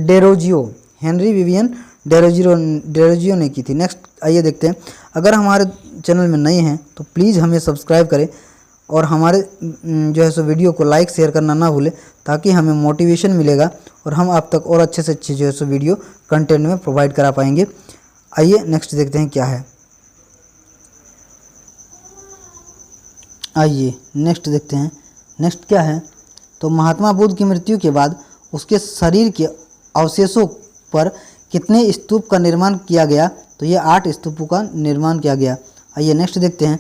डेरोजियो ने की थी। नेक्स्ट आइए देखते हैं। अगर हमारे चैनल में नए हैं तो प्लीज़ हमें सब्सक्राइब करें और हमारे जो है सो वीडियो को लाइक शेयर करना ना भूलें, ताकि हमें मोटिवेशन मिलेगा और हम आप तक और अच्छे से अच्छे जो है सो वीडियो कंटेंट में प्रोवाइड करा पाएंगे। आइए नेक्स्ट देखते हैं क्या है। आइए नेक्स्ट देखते हैं। नेक्स्ट क्या है, तो महात्मा बुद्ध की मृत्यु के बाद उसके शरीर के अवशेषों पर कितने स्तूप का निर्माण किया गया, तो ये 8 स्तूपों का निर्माण किया गया। आइए नेक्स्ट देखते हैं।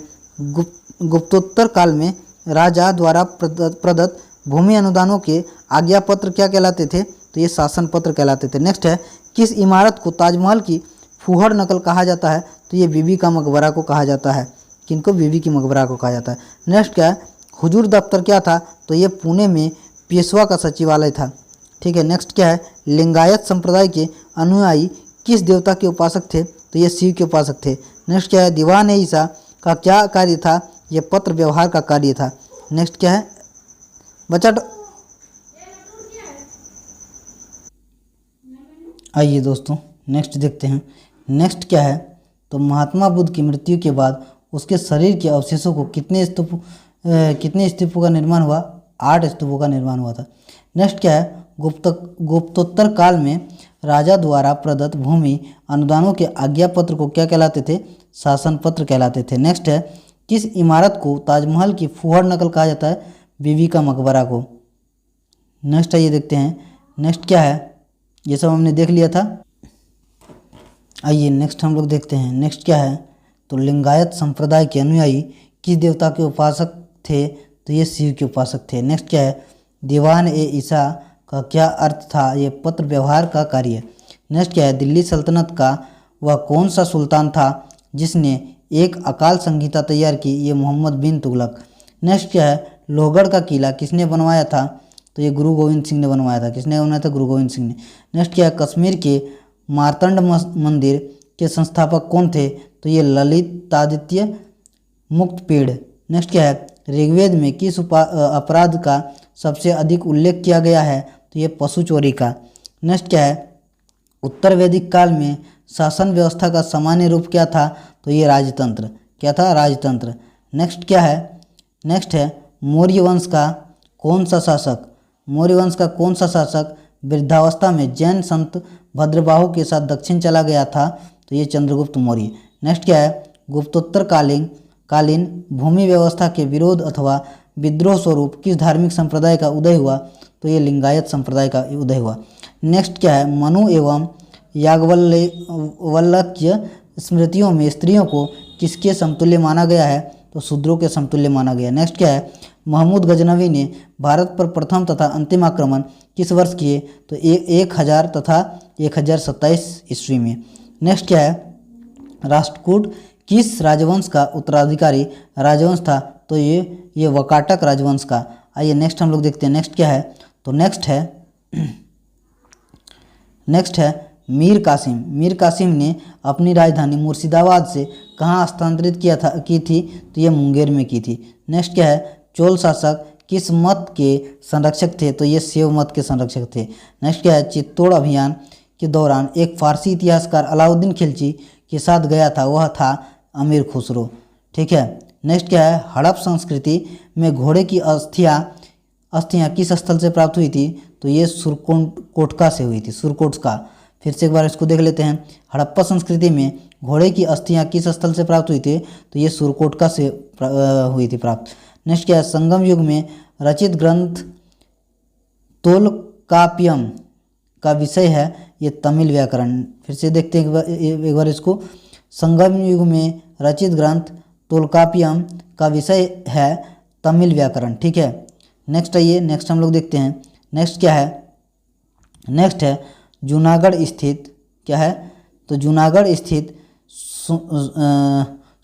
गुप्तोत्तर काल में राजा द्वारा प्रदत्त भूमि अनुदानों के आज्ञा पत्र क्या कहलाते थे, तो ये शासन पत्र कहलाते थे। नेक्स्ट है किस इमारत को ताजमहल की फूहड़ नकल कहा जाता है, तो ये बीबी का मकबरा को कहा जाता है। किनको, बीबी की मकबरा को कहा जाता है। नेक्स्ट क्या है, हुजूर दफ्तर क्या था, तो ये पुणे में पेशवा का सचिवालय था। ठीक है। नेक्स्ट क्या है, लिंगायत संप्रदाय के अनुयायी किस देवता के उपासक थे, तो ये शिव के उपासक थे। नेक्स्ट क्या है, दीवान ए ईसा का क्या कार्य था, ये पत्र व्यवहार का कार्य था। नेक्स्ट क्या है बच्चा, आइए दोस्तों नेक्स्ट देखते हैं। नेक्स्ट क्या है, तो महात्मा बुद्ध की मृत्यु के बाद उसके शरीर के अवशेषों को कितने स्तूपों का निर्माण हुआ, 8 स्तूपों का निर्माण हुआ था। नेक्स्ट क्या है, गुप्तोत्तर काल में राजा द्वारा प्रदत्त भूमि अनुदानों के आज्ञा पत्र को क्या कहलाते थे, शासन पत्र कहलाते थे। नेक्स्ट है किस इमारत को ताजमहल की फूहड़ नकल कहा जाता है, बीबी का मकबरा को। नेक्स्ट आइए देखते हैं। नेक्स्ट क्या है, ये सब हमने देख लिया था। आइए नेक्स्ट हम लोग देखते हैं। नेक्स्ट क्या है, तो लिंगायत संप्रदाय के अनुयायी किस देवता के उपासक थे, तो ये शिव के उपासक थे। नेक्स्ट क्या है, दीवान ए ईसा का क्या अर्थ था, ये पत्र व्यवहार का कार्य। नेक्स्ट क्या है, दिल्ली सल्तनत का वह कौन सा सुल्तान था जिसने एक अकाल संहिता तैयार की, ये मोहम्मद बिन तुगलक। नेक्स्ट क्या है, लोहगढ़ का किला किसने बनवाया था, तो ये गुरु गोविंद सिंह ने बनवाया था। किसने बनवाया था, गुरु गोविंद सिंह ने। नेक्स्ट क्या है, कश्मीर के मार्तंड मंदिर के संस्थापक कौन थे, तो ये ललितादित्य मुक्तपेड़। नेक्स्ट क्या है, ऋग्वेद में किस अपराध का सबसे अधिक उल्लेख किया गया है, तो ये पशु चोरी का। नेक्स्ट क्या है, उत्तर वैदिक काल में शासन व्यवस्था का सामान्य रूप क्या था, तो ये राजतंत्र। क्या था, राजतंत्र। नेक्स्ट क्या है, नेक्स्ट है मौर्य वंश का कौन सा शासक, मौर्य वंश का कौन सा शासक वृद्धावस्था में जैन संत भद्रबाहु के साथ दक्षिण चला गया था, तो ये चंद्रगुप्त मौर्य। नेक्स्ट क्या है, गुप्तोत्तर कालीन भूमि व्यवस्था के विरोध अथवा विद्रोह स्वरूप किस धार्मिक संप्रदाय का उदय हुआ, तो ये लिंगायत संप्रदाय का उदय हुआ। नेक्स्ट क्या है, मनु एवं याज्ञवल्क्य स्मृतियों में स्त्रियों को किसके समतुल्य माना गया है, तो शूद्रों के समतुल्य माना गया। नेक्स्ट क्या है, महमूद गजनवी ने भारत पर प्रथम तथा अंतिम आक्रमण किस वर्ष किए, तो 1000 तथा 1027 ईस्वी में। नेक्स्ट क्या है, राष्ट्रकूट किस राजवंश का उत्तराधिकारी राजवंश था, तो ये वकाटक राजवंश का। आइए नेक्स्ट हम लोग देखते हैं नेक्स्ट क्या है। तो नेक्स्ट है मीर कासिम। मीर कासिम ने अपनी राजधानी मुर्शिदाबाद से कहाँ स्थानांतरित की थी? तो ये मुंगेर में की थी। नेक्स्ट क्या है, चोल शासक किस मत के संरक्षक थे? तो ये शैव मत के संरक्षक थे। नेक्स्ट क्या है, चित्तौड़ अभियान के दौरान एक फारसी इतिहासकार अलाउद्दीन खिलजी के साथ गया था, वह था अमीर खुसरो। ठीक है। नेक्स्ट क्या है, हड़प संस्कृति में घोड़े की अस्थियाँ किस स्थल से प्राप्त हुई थी? तो ये सुरकोटका से हुई थी, सुरकोटका। फिर से एक बार इसको देख लेते हैं। हड़प्पा संस्कृति में घोड़े की अस्थियाँ किस स्थल से प्राप्त हुई थी? तो ये सुरकोटका से हुई थी प्राप्त। नेक्स्ट क्या है, संगम युग में रचित ग्रंथ तोलकाप्पियम का विषय है ये तमिल व्याकरण। फिर से देखते हैं एक बार इसको। संगम युग में रचित ग्रंथ तोलकाप्पियम का विषय है तमिल व्याकरण। ठीक है। नेक्स्ट आइए, नेक्स्ट हम लोग देखते हैं। नेक्स्ट क्या है, नेक्स्ट है जूनागढ़ स्थित क्या है? तो जूनागढ़ स्थित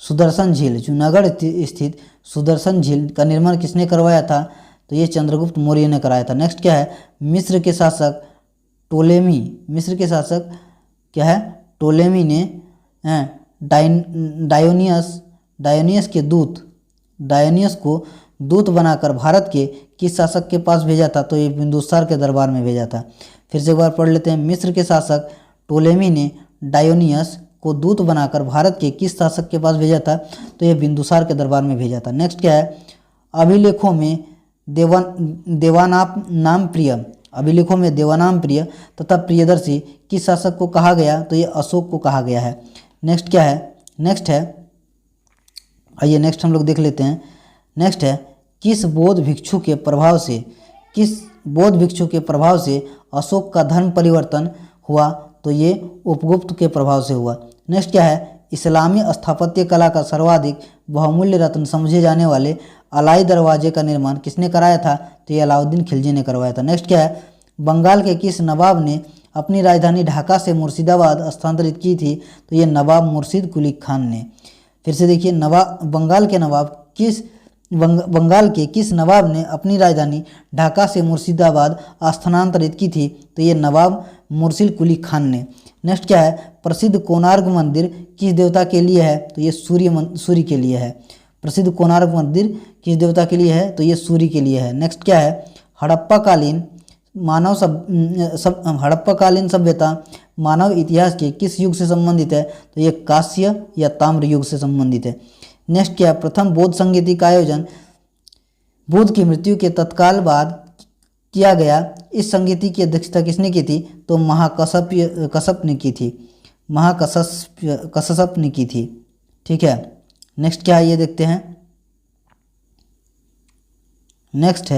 सुदर्शन झील, जूनागढ़ स्थित सुदर्शन झील का निर्माण किसने करवाया था? तो ये चंद्रगुप्त मौर्य ने कराया था। नेक्स्ट क्या है, मिस्र के शासक टोलेमी, मिस्र के शासक क्या है? टोलेमी ने डायोनियस को दूत बनाकर भारत के किस शासक के पास भेजा था? तो ये बिंदुसार के दरबार में भेजा था। फिर से एक बार पढ़ लेते हैं। मिस्र के शासक टोलेमी ने डायोनियस को दूत बनाकर भारत के किस शासक के पास भेजा था? तो ये बिंदुसार के दरबार में भेजा था। नेक्स्ट क्या है, अभिलेखों में देवानाम प्रिय तथा प्रियदर्शी किस शासक को कहा गया? तो ये अशोक को कहा गया है। नेक्स्ट क्या है, नेक्स्ट है, आइए नेक्स्ट हम लोग देख लेते हैं। नेक्स्ट है, किस बौद्ध भिक्षु के प्रभाव से अशोक का धर्म परिवर्तन हुआ? तो ये उपगुप्त के प्रभाव से हुआ। नेक्स्ट क्या है, इस्लामी स्थापत्य कला का सर्वाधिक बहुमूल्य रत्न समझे जाने वाले अलाई दरवाजे का निर्माण किसने कराया था? तो ये अलाउद्दीन खिलजी ने करवाया था। नेक्स्ट क्या है, बंगाल के किस नवाब ने अपनी राजधानी ढाका से मुर्शिदाबाद स्थानांतरित की थी? तो ये नवाब मुर्शिद कुली खान ने। फिर से देखिए, बंगाल के किस नवाब ने अपनी राजधानी ढाका से मुर्शिदाबाद स्थानांतरित की थी? तो ये नवाब मुर्शिद कुली खान ने। नेक्स्ट क्या है, प्रसिद्ध कोणार्क मंदिर किस देवता के लिए है? तो ये सूर्य के लिए है। प्रसिद्ध कोणार्क मंदिर किस देवता के लिए है? तो ये सूर्य के लिए है। नेक्स्ट क्या है, हड़प्पाकालीन सभ्यता मानव इतिहास के किस युग से संबंधित है? तो ये कांस्य या ताम्र युग से संबंधित है। नेक्स्ट क्या है, प्रथम बौद्ध संगीति का आयोजन बुद्ध की मृत्यु के तत्काल बाद किया गया। इस संगीति की अध्यक्षता किसने की थी? तो महाकश्यप ने की थी। ठीक है। नेक्स्ट क्या है ये देखते हैं। नेक्स्ट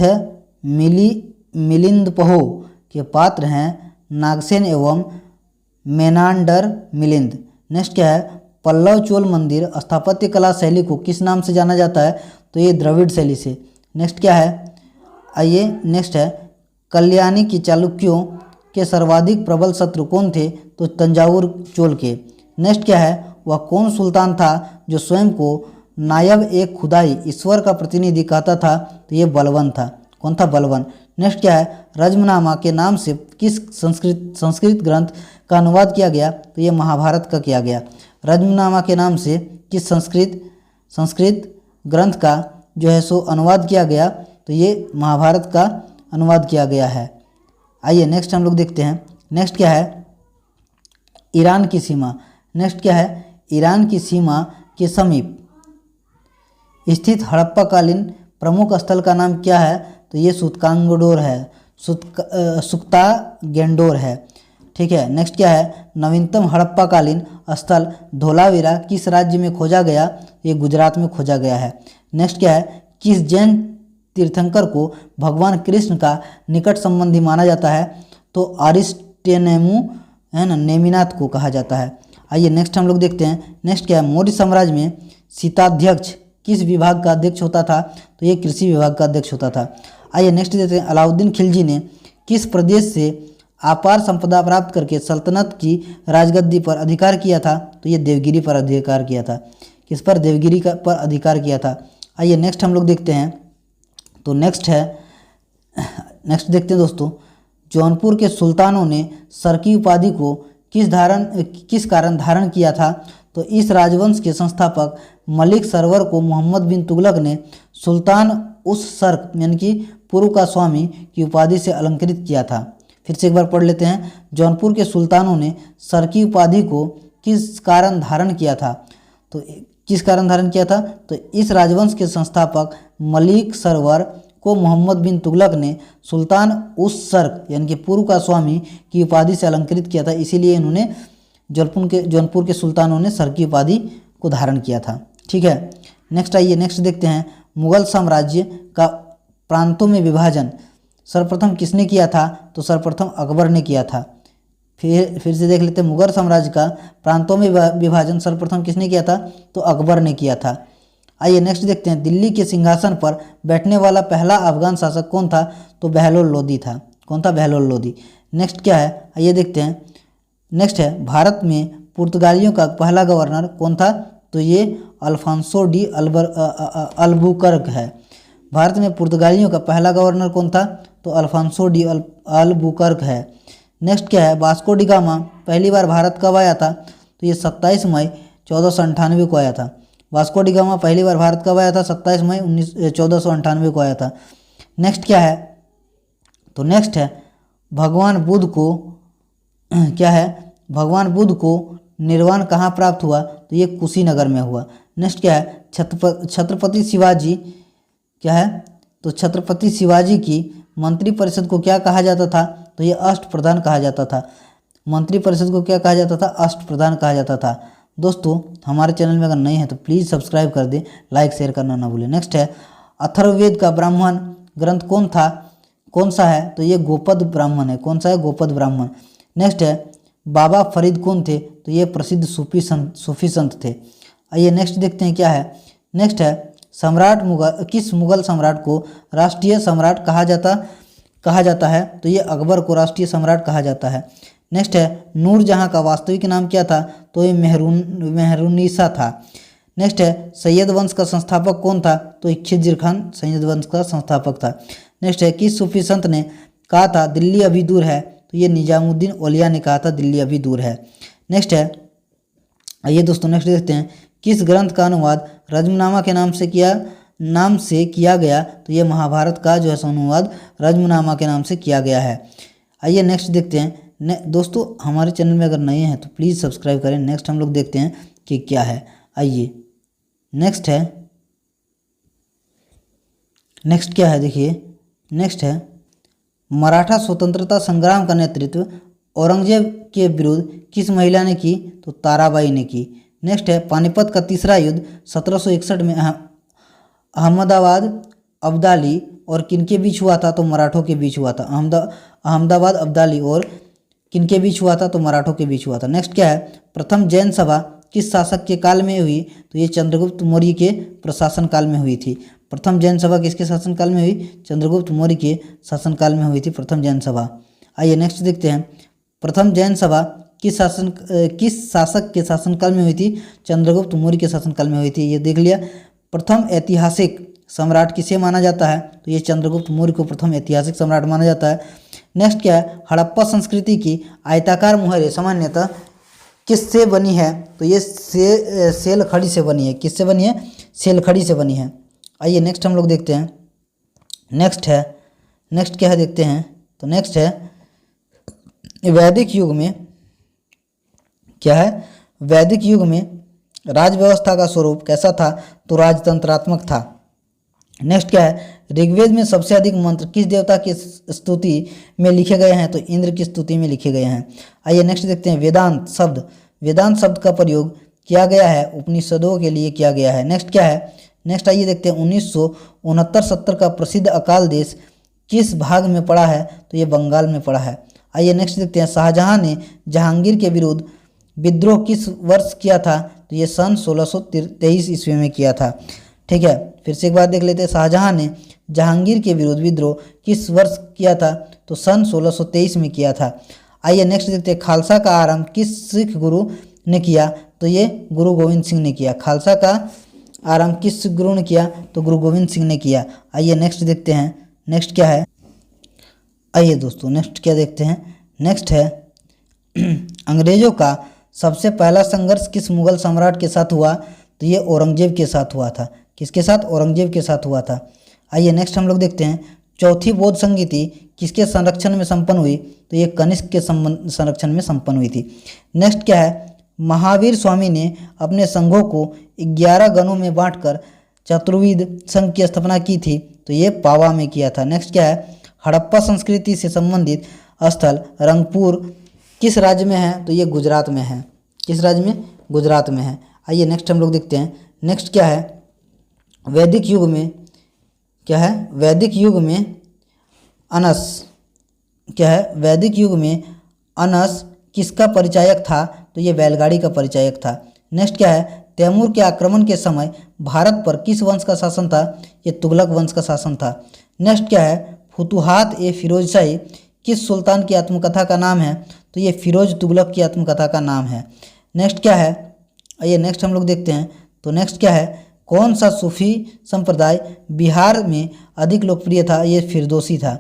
है मिलिंदपहो के पात्र हैं नागसेन एवं मेनांडर मिलिंद। नेक्स्ट क्या है, पल्लव चोल मंदिर स्थापत्य कला शैली को किस नाम से जाना जाता है? तो ये द्रविड़ शैली से। नेक्स्ट क्या है, आइए नेक्स्ट है, कल्याणी की चालुक्यों के सर्वाधिक प्रबल शत्रु कौन थे? तो तंजावुर चोल के। नेक्स्ट क्या है, वह कौन सुल्तान था जो स्वयं को नायब एक खुदाई ईश्वर का प्रतिनिधि कहता था? तो ये बलवन था। कौन था? बलवन। नेक्स्ट क्या है, रज्मनामा के नाम से किस संस्कृत ग्रंथ का अनुवाद किया गया? तो ये महाभारत का किया गया। रज्मनामा के नाम से किस संस्कृत ग्रंथ का जो है सो अनुवाद किया गया? तो ये महाभारत का अनुवाद किया गया है। आइए नेक्स्ट हम लोग देखते हैं। नेक्स्ट क्या है, ईरान की सीमा। नेक्स्ट क्या है, ईरान की सीमा के समीप स्थित हड़प्पाकालीन प्रमुख स्थल का नाम क्या है? तो ये सुत्कांगडोर है, सुक्तागेंडोर है। ठीक है। नेक्स्ट क्या है, नवीनतम हड़प्पाकालीन स्थल धोलावीरा किस राज्य में खोजा गया? ये गुजरात में खोजा गया है। नेक्स्ट क्या है, किस जैन तीर्थंकर को भगवान कृष्ण का निकट संबंधी माना जाता है? तो अरिस्टेनेमु है ना, नेमिनाथ को कहा जाता है। आइए नेक्स्ट हम लोग देखते हैं। नेक्स्ट क्या है, मौर्य साम्राज्य में सीताध्यक्ष किस विभाग का अध्यक्ष होता था? तो ये कृषि विभाग का अध्यक्ष होता था। आइए नेक्स्ट देखते हैं, अलाउद्दीन खिलजी ने किस प्रदेश से अपार संपदा प्राप्त करके सल्तनत की राजगद्दी पर अधिकार किया था? तो ये देवगिरी पर अधिकार किया था। किस पर? देवगिरी का पर अधिकार किया था। आइए नेक्स्ट हम लोग देखते हैं। तो नेक्स्ट देखते हैं दोस्तों, जौनपुर के सुल्तानों ने सर की उपाधि को किस कारण धारण किया था? तो इस राजवंश के संस्थापक मलिक सरवर को मोहम्मद बिन तुगलक ने सुल्तान उस सर यानी कि पूर्व का स्वामी की उपाधि से अलंकृत किया था। फिर से एक बार पढ़ लेते हैं। जौनपुर के सुल्तानों ने सर की उपाधि को किस कारण धारण किया था? तो किस कारण धारण किया था? तो इस राजवंश के संस्थापक मलिक सरवर को मोहम्मद बिन तुगलक ने सुल्तान उस सर यानी कि पूर्व का स्वामी की उपाधि से अलंकृत किया था, इसीलिए इन्होंने जौनपुर के सुल्तानों ने सर की उपाधि को धारण किया था। ठीक है, नेक्स्ट आइए नेक्स्ट देखते हैं। मुगल साम्राज्य का प्रांतों में विभाजन सर्वप्रथम किसने किया था? तो सर्वप्रथम अकबर ने किया था। फिर से देख लेते हैं। मुगल साम्राज्य का प्रांतों में विभाजन सर्वप्रथम किसने किया था? तो अकबर ने किया था। आइए नेक्स्ट देखते हैं। दिल्ली के सिंहासन पर बैठने वाला पहला अफगान शासक कौन था? तो बहलोल लोदी था। कौन था? बहलोल लोदी। नेक्स्ट क्या है? आइए देखते हैं। नेक्स्ट है, भारत में पुर्तगालियों का पहला गवर्नर कौन था? तो ये अल्फांसो डी अल्बुकर्क है। भारत में पुर्तगालियों का पहला गवर्नर कौन था? तो अल्फांसो डी अल्बुकर्क है। नेक्स्ट क्या है? वास्को डी गामा पहली बार भारत कब आया था? तो ये 27 मई 1498 को आया था। वास्को डी गामा पहली बार भारत कब आया था? 27 मई 1498 को आया था। नेक्स्ट क्या है? तो नेक्स्ट है, भगवान बुद्ध को क्या है? भगवान बुद्ध को निर्वाण कहाँ प्राप्त हुआ? तो ये कुशीनगर में हुआ। नेक्स्ट क्या है? छत्रपति शिवाजी क्या है? तो छत्रपति शिवाजी की मंत्रिपरिषद को क्या कहा जाता था? तो ये अष्टप्रधान कहा जाता था। मंत्रिपरिषद को क्या कहा जाता था? अष्टप्रधान कहा जाता था। दोस्तों हमारे चैनल में अगर नए हैं तो प्लीज़ सब्सक्राइब कर दें, लाइक शेयर करना ना भूलें। नेक्स्ट है, अथर्ववेद का ब्राह्मण ग्रंथ कौन सा है? तो ये गोपद ब्राह्मण है। कौन सा है? गोपद ब्राह्मण। नेक्स्ट है, बाबा फरीद कौन थे? तो ये प्रसिद्ध सूफी संत थे। आइए नेक्स्ट देखते हैं क्या है। नेक्स्ट है, किस मुगल सम्राट को राष्ट्रीय सम्राट कहा जाता है? तो ये अकबर को राष्ट्रीय सम्राट कहा जाता है। नेक्स्ट है, नूरजहां का वास्तविक नाम क्या था? तो ये मेहरुन्निसा था। नेक्स्ट है, सैयद वंश का संस्थापक कौन था? तो खिज़्र खान सैयद वंश का संस्थापक था। नेक्स्ट है, किस सूफी संत ने कहा था दिल्ली अभी दूर है? तो ये निजामुद्दीन औलिया ने कहा था दिल्ली अभी दूर है। नेक्स्ट है, आइए दोस्तों नेक्स्ट देखते हैं। किस ग्रंथ का अनुवाद रज्मनामा के नाम से किया गया? तो ये महाभारत का जो है अनुवाद रज्मनामा के नाम से किया गया है। आइए नेक्स्ट देखते हैं। दोस्तों हमारे चैनल में अगर नए हैं तो प्लीज़ सब्सक्राइब करें। नेक्स्ट हम लोग देखते हैं कि क्या है। आइए नेक्स्ट क्या है? देखिए नेक्स्ट है, मराठा स्वतंत्रता संग्राम का नेतृत्व औरंगजेब के विरुद्ध किस महिला ने की? तो ताराबाई ने की। नेक्स्ट है, पानीपत का तीसरा युद्ध 1761 में अहमदाबाद अब्दाली और किनके बीच हुआ था? तो मराठों के बीच हुआ था। अहमदाबाद अब्दाली और किनके बीच हुआ था? तो मराठों के बीच हुआ था। नेक्स्ट क्या है, प्रथम जैन सभा किस शासक के काल में हुई? तो ये चंद्रगुप्त मौर्य के प्रशासन काल में हुई थी। प्रथम जैन सभा किसके शासनकाल में हुई? चंद्रगुप्त मौर्य के शासनकाल में हुई थी प्रथम जैन सभा। आइए नेक्स्ट देखते हैं, प्रथम जैन सभा किस शासक के शासनकाल में हुई थी? चंद्रगुप्त मौर्य के शासनकाल में हुई थी। ये देख लिया। प्रथम ऐतिहासिक सम्राट किसे माना जाता है? तो ये चंद्रगुप्त मौर्य को प्रथम ऐतिहासिक सम्राट माना जाता है। नेक्स्ट क्या है, हड़प्पा संस्कृति की आयताकार मुहरें सामान्यतः किससे बनी है? तो ये सेल खड़ी से बनी है। किससे बनी है? सेल खड़ी से बनी है। आइए नेक्स्ट हम लोग देखते हैं। नेक्स्ट क्या है देखते हैं। तो नेक्स्ट है, वैदिक युग में क्या है? वैदिक युग में राज व्यवस्था का स्वरूप कैसा था? तो राजतंत्रात्मक था। नेक्स्ट क्या है, ऋग्वेद में सबसे अधिक मंत्र किस देवता की स्तुति में लिखे गए हैं? तो इंद्र की स्तुति में लिखे गए हैं। आइए नेक्स्ट देखते हैं, वेदांत शब्द का प्रयोग किया गया है उपनिषदों के लिए किया गया है। नेक्स्ट क्या है, नेक्स्ट आइए देखते हैं, 1969-70 का प्रसिद्ध अकाल देश किस भाग में पड़ा है? तो ये बंगाल में पड़ा है। आइए नेक्स्ट देखते हैं, शाहजहां ने जहांगीर के विरुद्ध विद्रोह किस वर्ष किया था? तो ये सन 1623 ईस्वी में किया था। ठीक है, फिर से एक बार देख लेते हैं, शाहजहां ने जहांगीर के विरुद्ध विद्रोह किस वर्ष किया था? तो सन 1623 में किया था। आइए नेक्स्ट देखते हैं, खालसा का आरंभ किस सिख गुरु ने किया? तो ये गुरु गोविंद सिंह ने किया। खालसा का आरंभ किस गुरु ने किया? तो गुरु गोविंद सिंह ने किया। आइए नेक्स्ट देखते हैं, नेक्स्ट क्या है? आइए दोस्तों नेक्स्ट क्या देखते हैं? नेक्स्ट है अंग्रेजों का सबसे पहला संघर्ष किस मुगल सम्राट के साथ हुआ? तो ये औरंगजेब के साथ हुआ था। किसके साथ? औरंगजेब के साथ हुआ था। आइए नेक्स्ट हम लोग देखते हैं, चौथी बौद्ध संगीति किसके संरक्षण में संपन्न हुई? तो ये कनिष्क के संरक्षण में संपन्न हुई थी। नेक्स्ट क्या है? महावीर स्वामी ने अपने संघों को 11 गणों में बांटकर चतुर्विध संघ की स्थापना की थी। तो ये पावा में किया था। नेक्स्ट क्या है? हड़प्पा संस्कृति से संबंधित स्थल रंगपुर किस राज्य में है? तो ये गुजरात में है। किस राज्य में? गुजरात में है। आइए नेक्स्ट हम लोग देखते हैं, नेक्स्ट क्या है? वैदिक युग में क्या है? वैदिक युग में अनस क्या है? वैदिक युग में अनस किसका परिचायक था? तो ये बैलगाड़ी का परिचायक था। नेक्स्ट क्या है? तैमूर के आक्रमण के समय भारत पर किस वंश का शासन था? ये तुगलक वंश का शासन था। नेक्स्ट क्या है? फुतुहात ए फिरोजशाही किस सुल्तान की आत्मकथा का नाम है? तो ये फिरोज तुगलक की आत्मकथा का नाम है। नेक्स्ट क्या है? आइए नेक्स्ट हम लोग देखते हैं, तो नेक्स्ट क्या है? कौन सा सूफी संप्रदाय बिहार में अधिक लोकप्रिय था? ये फिरदौसी था।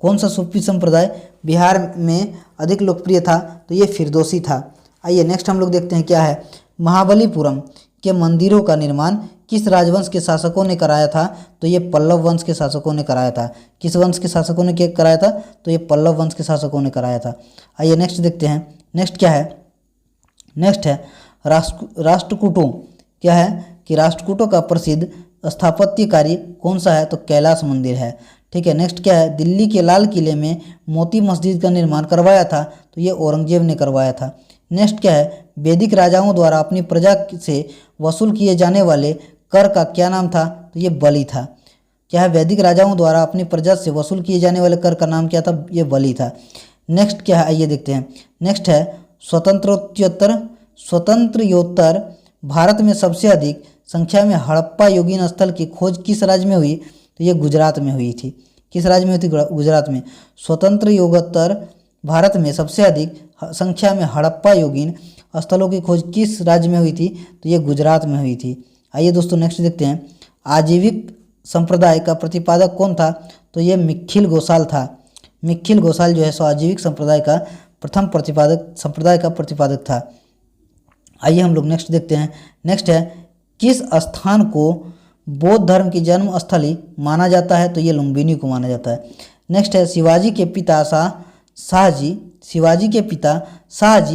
कौन सा सूफी संप्रदाय बिहार में अधिक लोकप्रिय था? तो ये फिरदौसी था। आइए नेक्स्ट हम लोग देखते हैं क्या है? महाबलीपुरम के मंदिरों का निर्माण किस राजवंश के शासकों ने कराया था? तो ये पल्लव वंश के शासकों ने कराया था। किस वंश के शासकों ने कराया था? तो ये पल्लव वंश के शासकों ने कराया था। आइए नेक्स्ट देखते हैं, नेक्स्ट क्या है? नेक्स्ट है राष्ट्रकूटों क्या है? कि राष्ट्रकूटों का प्रसिद्ध स्थापत्य कार्य कौन सा है? तो कैलाश मंदिर है। ठीक है। नेक्स्ट क्या है? दिल्ली के लाल किले में मोती मस्जिद का निर्माण करवाया था? तो ये औरंगजेब ने करवाया था। नेक्स्ट क्या है? वैदिक राजाओं द्वारा अपनी प्रजा से वसूल किए जाने वाले कर का क्या नाम था? तो ये बलि था। क्या है? वैदिक राजाओं द्वारा अपनी प्रजा से वसूल किए जाने वाले कर का नाम क्या था? ये बलि था। नेक्स्ट क्या है? आइए देखते हैं। नेक्स्ट है स्वतंत्रोत्तर भारत में सबसे अधिक संख्या में हड़प्पा योगिन स्थल की खोज किस राज्य में हुई? तो ये गुजरात में हुई थी। किस राज्य में हुई थी? गुजरात में। स्वतंत्रोत्तर भारत में सबसे अधिक संख्या में हड़प्पा योगिन स्थलों की खोज किस राज्य में हुई थी? तो ये गुजरात में हुई थी। आइए दोस्तों नेक्स्ट देखते हैं, आजीविक संप्रदाय का प्रतिपादक कौन था? तो ये मिक्खिल गोसाल था। मिक्खिल गोसाल जो है सो आजीविक संप्रदाय का प्रथम संप्रदाय का प्रतिपादक था। आइए हम लोग नेक्स्ट देखते हैं। नेक्स्ट है, किस स्थान को बौद्ध धर्म की जन्म स्थली माना जाता है? तो ये लुम्बिनी को माना जाता है। नेक्स्ट है, शिवाजी के पिता शाहजी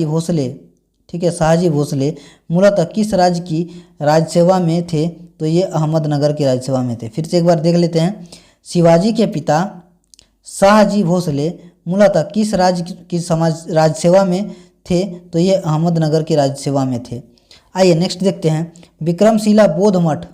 भोसले, ठीक है, शाहजी भोसले मूलतः किस राज्य की राजसेवा में थे? तो ये अहमदनगर की राजसेवा में थे। फिर से एक बार देख लेते हैं, शिवाजी के पिता शाहजी भोसले मूलतः किस राज्य की राजसेवा में थे? तो ये अहमदनगर की राजसेवा में थे। आइए नेक्स्ट देखते हैं, विक्रमशिला बौद्ध मठ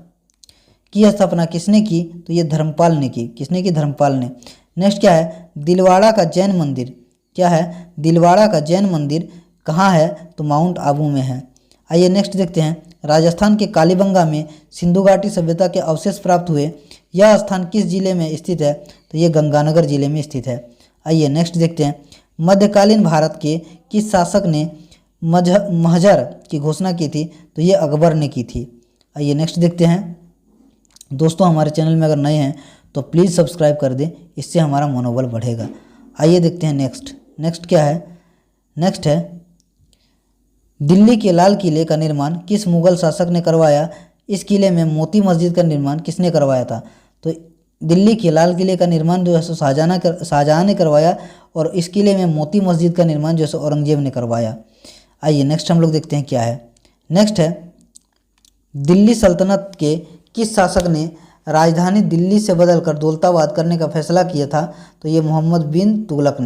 की स्थापना किसने की? तो ये धर्मपाल ने की। किसने की? धर्मपाल ने। नेक्स्ट क्या है, दिलवाड़ा का जैन मंदिर क्या है? दिलवाड़ा का जैन मंदिर कहाँ है? तो माउंट आबू में है। आइए नेक्स्ट देखते हैं, राजस्थान के कालीबंगा में सिंधु घाटी सभ्यता के अवशेष प्राप्त हुए। यह स्थान किस जिले में स्थित है? तो ये गंगानगर जिले में स्थित है। आइए नेक्स्ट देखते हैं, मध्यकालीन भारत के किस शासक ने महजर की घोषणा की थी? तो ये अकबर ने की थी। आइए नेक्स्ट देखते हैं। दोस्तों हमारे चैनल में अगर नए हैं तो प्लीज़ सब्सक्राइब कर दें, इससे हमारा मनोबल बढ़ेगा। आइए देखते हैं नेक्स्ट क्या है? नेक्स्ट है, दिल्ली के लाल किले का निर्माण किस मुगल शासक ने करवाया? इस किले में मोती मस्जिद का निर्माण किसने करवाया था? तो दिल्ली के लाल किले का निर्माण जो है सो शाहजहां ने करवाया, और इस किले में मोती मस्जिद का निर्माण जो है सो औरंगजेब ने करवाया। आइए नेक्स्ट हम लोग देखते हैं क्या है। नेक्स्ट है, दिल्ली सल्तनत के किस शासक ने राजधानी दिल्ली से बदलकर दौलताबाद करने का फैसला किया था? तो ये मोहम्मद बिन तुगलक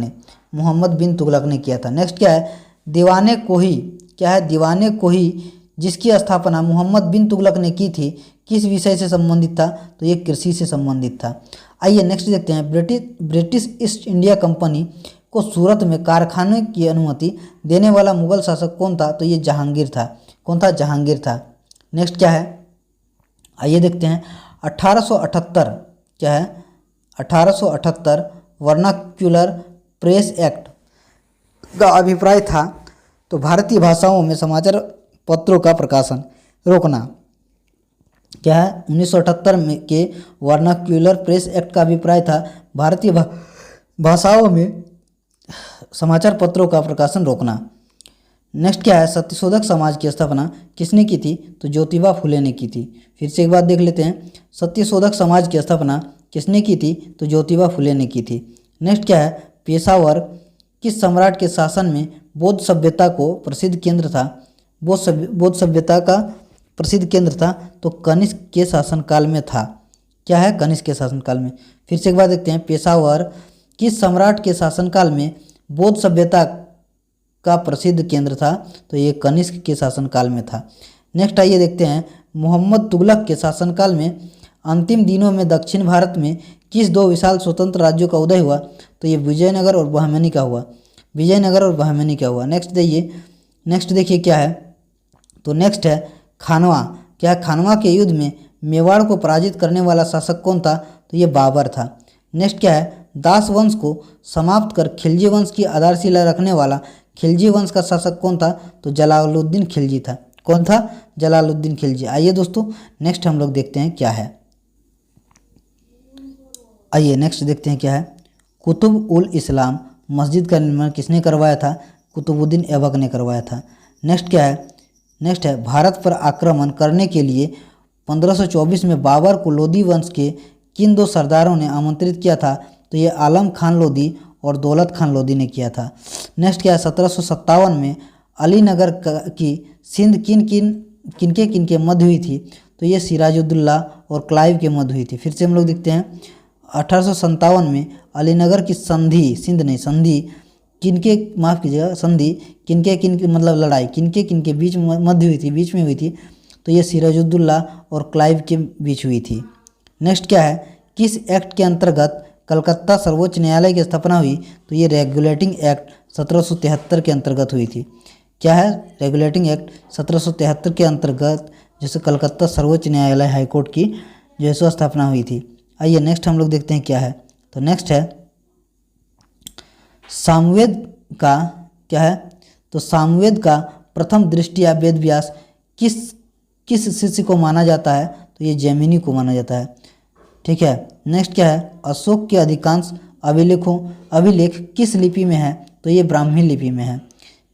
ने किया था। नेक्स्ट क्या है, दीवाने कोही क्या है? दीवाने कोही जिसकी स्थापना मोहम्मद बिन तुगलक ने की थी, किस विषय से संबंधित था? तो ये कृषि से संबंधित था। आइए नेक्स्ट देखते हैं, ब्रिटिश ईस्ट इंडिया कंपनी को सूरत में कारखाने की अनुमति देने वाला मुगल शासक कौन था? तो ये जहांगीर था। कौन था? जहांगीर था। नेक्स्ट क्या है? आइए देखते हैं, 1878 क्या है? 1878 वर्नाक्युलर प्रेस एक्ट का अभिप्राय था तो भारतीय भाषाओं में समाचार पत्रों का प्रकाशन रोकना। क्या है? 1978 में के वर्नाक्युलर प्रेस एक्ट का अभिप्राय था भारतीय भाषाओं में समाचार पत्रों का प्रकाशन रोकना। नेक्स्ट क्या है? सत्यशोधक समाज की स्थापना किसने की थी? तो ज्योतिबा फुले ने की थी। फिर से एक बात देख लेते हैं, सत्यशोधक समाज की स्थापना किसने की थी? तो ज्योतिबा फुले ने की थी। नेक्स्ट क्या है? पेशावर किस सम्राट के शासन में बौद्ध सभ्यता को प्रसिद्ध केंद्र था? बौद्ध सभ्यता का प्रसिद्ध केंद्र था तो कनिष्क के शासनकाल में था। क्या है? कनिष्क के शासनकाल में। फिर से एक बार देखते हैं, पेशावर किस सम्राट के शासनकाल में बौद्ध सभ्यता का प्रसिद्ध केंद्र था? तो ये कनिष्क के शासनकाल में था। नेक्स्ट आइए देखते हैं, मोहम्मद तुगलक के शासनकाल में अंतिम दिनों में दक्षिण भारत में किस दो विशाल स्वतंत्र राज्यों का उदय हुआ? तो ये विजयनगर और बहमनी का हुआ। विजयनगर और बहमनी का हुआ। नेक्स्ट देखिए क्या है? तो नेक्स्ट है खानवा। क्या है? खानवा के युद्ध में मेवाड़ को पराजित करने वाला शासक कौन था? तो ये बाबर था। नेक्स्ट क्या है? दास वंश को समाप्त कर खिलजी वंश की आधारशिला रखने वाला खिलजी वंश का शासक कौन था? तो जलालुद्दीन खिलजी था। कौन था? जलालुद्दीन खिलजी। आइए दोस्तों नेक्स्ट हम लोग देखते हैं क्या है। आइए नेक्स्ट देखते हैं क्या है। कुतुब उल इस्लाम मस्जिद का निर्माण किसने करवाया था? कुतुबुद्दीन ऐबक ने करवाया था। नेक्स्ट क्या है? नेक्स्ट है भारत पर आक्रमण करने के लिए 1524 में बाबर को लोदी वंश के किन दो सरदारों ने आमंत्रित किया था? तो ये आलम खान लोदी और दौलत खान लोदी ने किया था। नेक्स्ट क्या है? 1757 में अलीनगर की सिंध किनके मध्य हुई थी? तो ये सिराजुद्दौला और क्लाइव के मध्य हुई थी। फिर से हम लोग देखते हैं, 1857 में अलीनगर की संधि किनके, माफ़ कीजिएगा, संधि किनके मतलब लड़ाई किनके बीच में हुई थी? तो ये सिराजुद्दौला और क्लाइव के बीच हुई थी। नेक्स्ट क्या है? किस एक्ट के अंतर्गत कलकत्ता सर्वोच्च न्यायालय की स्थापना हुई? तो ये रेगुलेटिंग एक्ट 1773 के अंतर्गत हुई थी। क्या है? रेगुलेटिंग एक्ट 1773 के अंतर्गत जैसे कलकत्ता सर्वोच्च न्यायालय हाईकोर्ट की जैसे स्थापना हुई थी। आइए नेक्स्ट हम लोग देखते हैं क्या है। तो नेक्स्ट है सामवेद का। क्या है? तो सामवेद का प्रथम दृष्टिया वेद व्यास किस शिष्य को माना जाता है? तो ये जैमिनी को माना जाता है। ठीक है। नेक्स्ट क्या है? अशोक के अधिकांश अभिलेख किस लिपि में है? तो ये ब्राह्मी लिपि में है।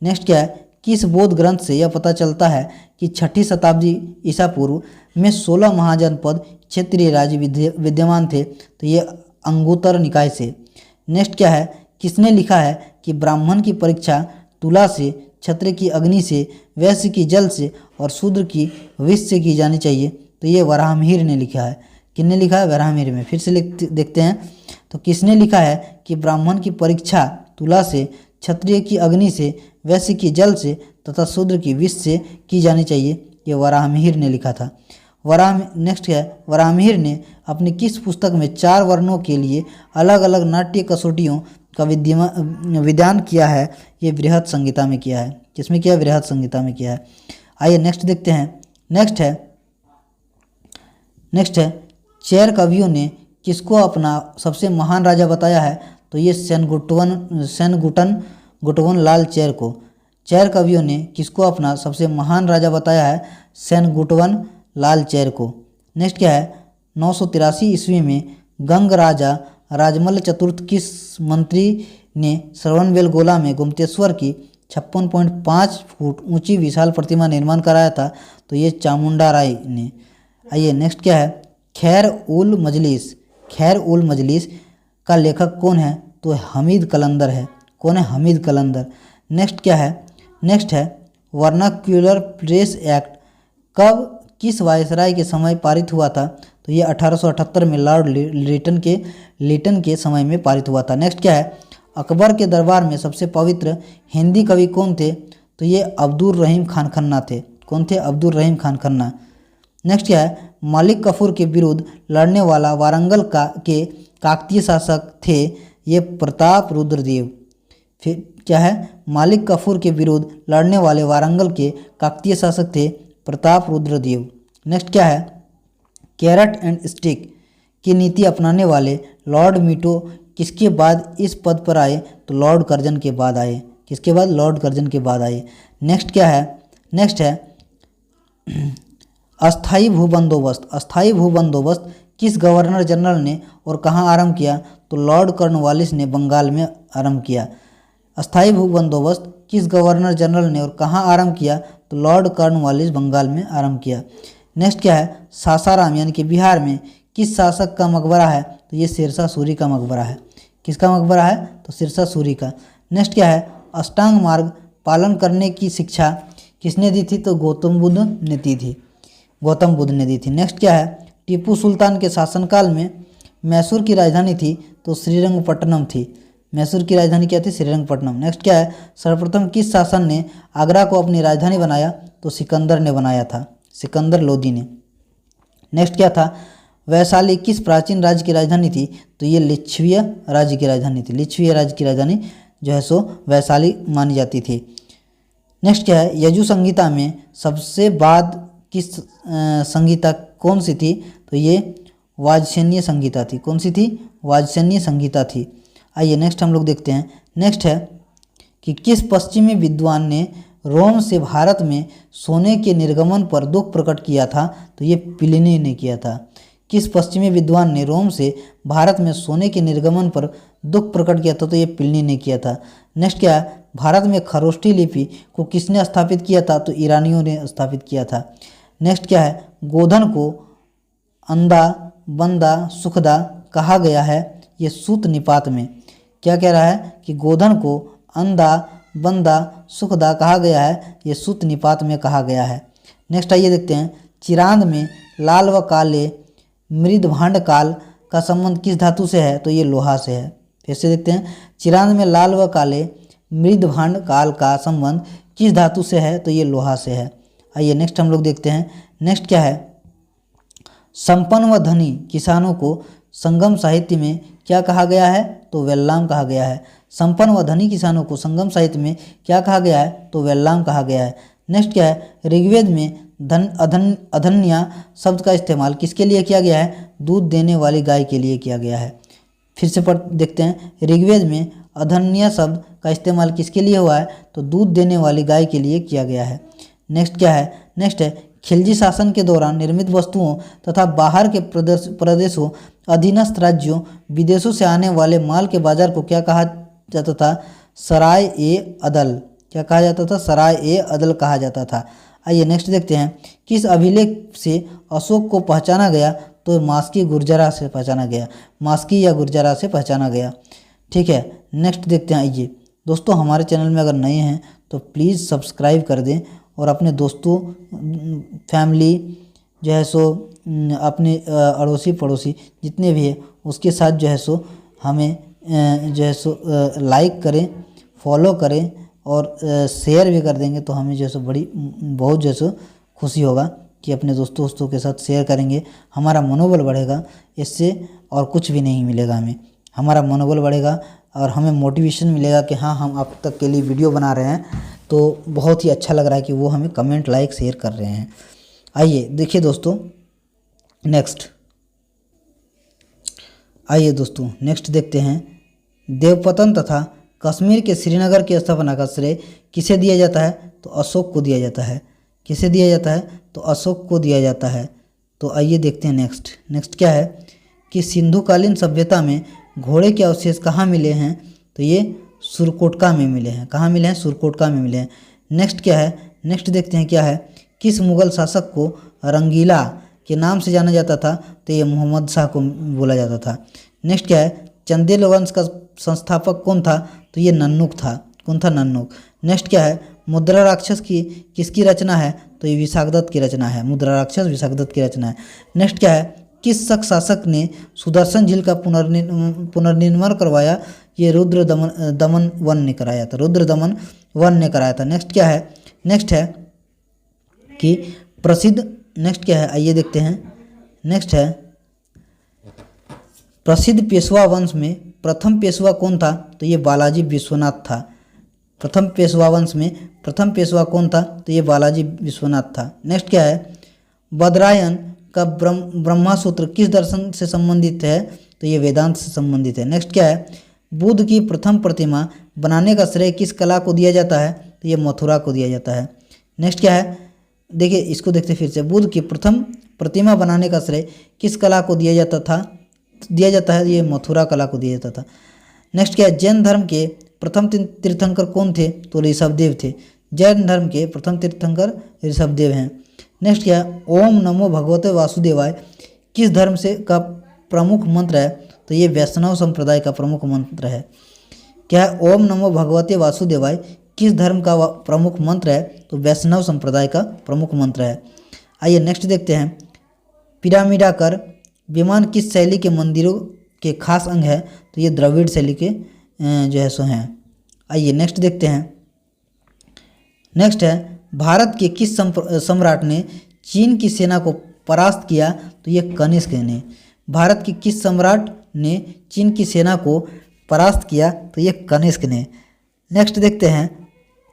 नेक्स्ट क्या है? किस बौद्ध ग्रंथ से यह पता चलता है कि 6ठी शताब्दी ईसा पूर्व में 16 महाजनपद क्षेत्रीय राज्य विद्यमान थे? तो ये अंगुत्तर निकाय से। नेक्स्ट क्या है? किसने लिखा है कि ब्राह्मण की परीक्षा तुला से, क्षत्रिय की अग्नि से, वैश्य की जल से और शूद्र की विष से की जानी चाहिए? तो ये वराहमिहिर ने लिखा है। किसने लिखा है? वराहमिहिर में। फिर से देखते हैं, तो किसने लिखा है कि ब्राह्मण की परीक्षा तुला से, क्षत्रिय की अग्नि से, वैश्य की जल से तथा शूद्र की विष से की जानी चाहिए? ये वराहमिहिर ने लिखा था। नेक्स्ट है, वराहमिहिर ने अपनी किस पुस्तक में 4 वर्णों के लिए अलग अलग नाट्य कसौटियों का विधान किया है? ये बृहत संहिता में किया है। किसमें किया? बृहत संहिता में किया है। आइए नेक्स्ट देखते हैं। नेक्स्ट है चेर कवियों ने किसको अपना सबसे महान राजा बताया है? तो ये सेनगुटन लाल चेर को। चेर कवियों ने किसको अपना सबसे महान राजा बताया है? सेनगुटवन लाल चेर को। नेक्स्ट क्या है? 983 ईस्वी में गंग राजा राजमल चतुर्थ किस मंत्री ने श्रवणबेलगोला में गुप्तेश्वर की 56.5 फुट ऊंची विशाल प्रतिमा निर्माण कराया था? तो ये चामुंडा राय ने। आइए नेक्स्ट क्या है? खैर उल मजलिस का लेखक कौन है? तो हमीद कलंदर है। कौन है? हमीद कलंदर। नेक्स्ट क्या है? नेक्स्ट है वर्नाक्युलर प्रेस एक्ट कब किस वायसराय के समय पारित हुआ था? तो ये 1878 में लॉर्ड लिटन के समय में पारित हुआ था। नेक्स्ट क्या है? अकबर के दरबार में सबसे पवित्र हिंदी कवि कौन थे? तो ये अब्दुल रहीम खान खन्ना थे। कौन थे? अब्दुल रहीम खान खन्ना। नेक्स्ट क्या है? मलिक कफूर के विरुद्ध लड़ने वाला वारंगल के काकतीय शासक थे? ये प्रताप रुद्रदेव। फिर क्या है? मालिक कफूर के विरुद्ध लड़ने वाले वारंगल के काकतीय शासक थे प्रताप रुद्रदेव। नेक्स्ट क्या है? कैरेट एंड स्टिक की नीति अपनाने वाले लॉर्ड मीटो किसके बाद इस पद पर आए? तो लॉर्ड कर्जन के बाद आए। किसके बाद? लॉर्ड कर्जन के बाद आए। नेक्स्ट क्या है? नेक्स्ट है अस्थाई भू बंदोबस्त। अस्थाई भू बंदोबस्त किस गवर्नर जनरल ने और कहाँ आरंभ किया? तो लॉर्ड कॉर्नवालिस ने बंगाल में आरंभ किया। अस्थाई भू बंदोबस्त किस गवर्नर जनरल ने और कहाँ आरंभ किया? तो लॉर्ड कॉर्नवालिस बंगाल में आरंभ किया। नेक्स्ट क्या है? सासाराम यानी कि बिहार में किस शासक का मकबरा है? तो ये सिरसा सूरी का मकबरा है। किसका मकबरा है? तो सिरसा सूरी का। नेक्स्ट क्या है? अष्टांग मार्ग पालन करने की शिक्षा किसने दी थी? तो गौतम बुद्ध ने दी थी। गौतम बुद्ध ने दी थी। नेक्स्ट क्या है? टीपू सुल्तान के शासनकाल में मैसूर की राजधानी थी? तो श्रीरंगपट्टनम थी। मैसूर की राजधानी क्या थी? श्रीरंगपट्टनम। नेक्स्ट क्या है? सर्वप्रथम किस शासन ने आगरा को अपनी राजधानी बनाया? तो सिकंदर ने बनाया था, सिकंदर लोदी ने। नेक्स्ट क्या था? वैशाली किस प्राचीन राज्य की राजधानी थी? तो ये लिच्छवीय राज्य की राजधानी थी। लिच्छवीय राज्य की राजधानी जो है सो वैशाली मानी जाती थी। नेक्स्ट क्या है? यजु संहिता में सबसे बाद किस संहिता कौन सी थी? तो ये वाजसेन्य संहिता थी। कौन सी थी? वाजसेन्य संहिता थी। आइए नेक्स्ट हम लोग देखते हैं। नेक्स्ट है कि किस पश्चिमी विद्वान ने रोम से भारत में सोने के निर्गमन पर दुख प्रकट किया था? तो ये प्लिनी ने किया था। किस पश्चिमी विद्वान ने रोम से भारत में सोने के निर्गमन पर दुख प्रकट किया था? तो ये प्लिनी ने किया था। नेक्स्ट क्या है? भारत में खरोष्ठी लिपि को किसने स्थापित किया था? तो ईरानियों ने स्थापित किया था। नेक्स्ट क्या है? गोधन को अंधा बंदा सुखदा कहा गया है? ये सूत निपात में। क्या कह रहा है? कि गोधन को अंधा बंदा सुखदा कहा गया है, ये सूत निपात में कहा गया है। नेक्स्ट आइए देखते हैं। चिरांद में लाल व काले मृदभांड काल का संबंध किस धातु से है? तो ये लोहा से है। फिर से देखते हैं। चिरांद में लाल व काले मृदभांड काल का संबंध किस धातु से है? तो ये लोहा से है। आइए नेक्स्ट हम लोग देखते हैं। नेक्स्ट क्या है? संपन्न व धनी किसानों को संगम साहित्य में क्या कहा गया है? तो वेल्लाम कहा गया है। संपन्न व धनी किसानों को संगम साहित्य में क्या कहा गया है? तो वेल्लाम कहा गया है। नेक्स्ट क्या है? ऋग्वेद में अधन्या शब्द का इस्तेमाल किसके लिए किया गया है? दूध देने वाली गाय के लिए किया गया है। फिर से देखते हैं। ऋग्वेद में अधन्या शब्द का इस्तेमाल किसके लिए हुआ है? तो दूध देने वाली गाय के लिए किया गया है। नेक्स्ट क्या है? नेक्स्ट है खिलजी शासन के दौरान निर्मित वस्तुओं तथा बाहर के प्रदेशों अधीनस्थ राज्यों विदेशों से आने वाले माल के बाजार को क्या कहा जाता था? सराय ए अदल। क्या कहा जाता था? सराय ए अदल कहा जाता था। आइए नेक्स्ट देखते हैं। किस अभिलेख से अशोक को पहचाना गया? तो मास्की गुर्जरा से पहचाना गया। मास्की या गुर्जरा से पहचाना गया। ठीक है, नेक्स्ट देखते हैं। आइए दोस्तों, हमारे चैनल में अगर नए हैं तो प्लीज़ सब्सक्राइब कर दें और अपने दोस्तों फैमिली जो है सो अपने अड़ोसी पड़ोसी जितने भी हैं उसके साथ जो है सो हमें जो है सो लाइक करें, फॉलो करें और शेयर भी कर देंगे तो हमें जो है सो बहुत जो है सो खुशी होगा कि अपने दोस्तों के साथ शेयर करेंगे। हमारा मनोबल बढ़ेगा, इससे और कुछ भी नहीं मिलेगा हमें। हमारा मनोबल बढ़ेगा और हमें मोटिवेशन मिलेगा कि हाँ, हम आप तक के लिए वीडियो बना रहे हैं तो बहुत ही अच्छा लग रहा है कि वो हमें कमेंट लाइक शेयर कर रहे हैं। आइए देखिए दोस्तों नेक्स्ट। आइए दोस्तों नेक्स्ट देखते हैं। देवपतन तथा कश्मीर के श्रीनगर की स्थापना का श्रेय किसे दिया जाता है? तो अशोक को दिया जाता है। किसे दिया जाता है? तो अशोक को दिया जाता है। तो आइए देखते हैं नेक्स्ट। नेक्स्ट क्या है कि सिंधुकालीन सभ्यता में घोड़े के अवशेष कहाँ मिले हैं? तो ये सुरकोटका में मिले हैं। कहाँ मिले हैं? सुरकोटका में मिले हैं। नेक्स्ट क्या है? नेक्स्ट देखते हैं क्या है। किस मुगल शासक को रंगीला के नाम से जाना जाता था? तो ये मोहम्मद शाह को बोला जाता था। नेक्स्ट क्या है? चंदेल वंश का संस्थापक कौन था? तो ये नन्नुक था। कौन था? नन्नुक। नेक्स्ट क्या है? मुद्रा राक्षस की किसकी रचना है? तो ये विशाखदत्त की रचना है। मुद्रा राक्षस विशाखदत्त की रचना है। नेक्स्ट क्या है? किस शक शासक ने सुदर्शन झील का पुनर्निर्माण करवाया? ये रुद्र दमन वन ने कराया था। रुद्र दमन वन ने कराया था। नेक्स्ट क्या है? नेक्स्ट है कि प्रसिद्ध नेक्स्ट क्या है? आइए देखते हैं। नेक्स्ट है प्रसिद्ध पेशवा वंश में प्रथम पेशवा कौन था? तो ये बालाजी विश्वनाथ था। प्रथम पेशवा वंश में प्रथम पेशवा कौन था? तो ये बालाजी विश्वनाथ था। नेक्स्ट क्या है? बदरायन का ब्रह्मा सूत्र किस दर्शन से संबंधित है? तो ये वेदांत से संबंधित है। नेक्स्ट क्या है? बुद्ध की प्रथम प्रतिमा बनाने का श्रेय किस कला को दिया जाता है? तो ये मथुरा को दिया जाता है। नेक्स्ट क्या है? देखिए इसको देखते फिर से। बुद्ध की प्रथम प्रतिमा बनाने का श्रेय किस कला को दिया जाता है? ये मथुरा कला को दिया जाता था। नेक्स्ट क्या है? जैन धर्म के प्रथम तीर्थंकर कौन थे? तो ऋषभदेव थे। जैन धर्म के प्रथम तीर्थंकर ऋषभदेव हैं। नेक्स्ट क्या है? ओम नमो भगवते वासुदेवाय किस धर्म से का प्रमुख मंत्र है? तो ये वैष्णव संप्रदाय का प्रमुख मंत्र है। क्या है? ओम नमो भगवते वासुदेवाय किस धर्म का प्रमुख मंत्र है? तो वैष्णव संप्रदाय का प्रमुख मंत्र है। आइए नेक्स्ट देखते हैं। पिरामिडाकार विमान किस शैली के मंदिरों के खास अंग है? तो ये द्रविड़ शैली के जो है सो हैं। आइए नेक्स्ट देखते हैं। नेक्स्ट है भारत के किस सम्राट ने चीन की सेना को परास्त किया? तो ये कनिष्क ने। भारत के किस सम्राट ने चीन की सेना को परास्त किया? तो ये कनिष्क ने। नेक्स्ट देखते हैं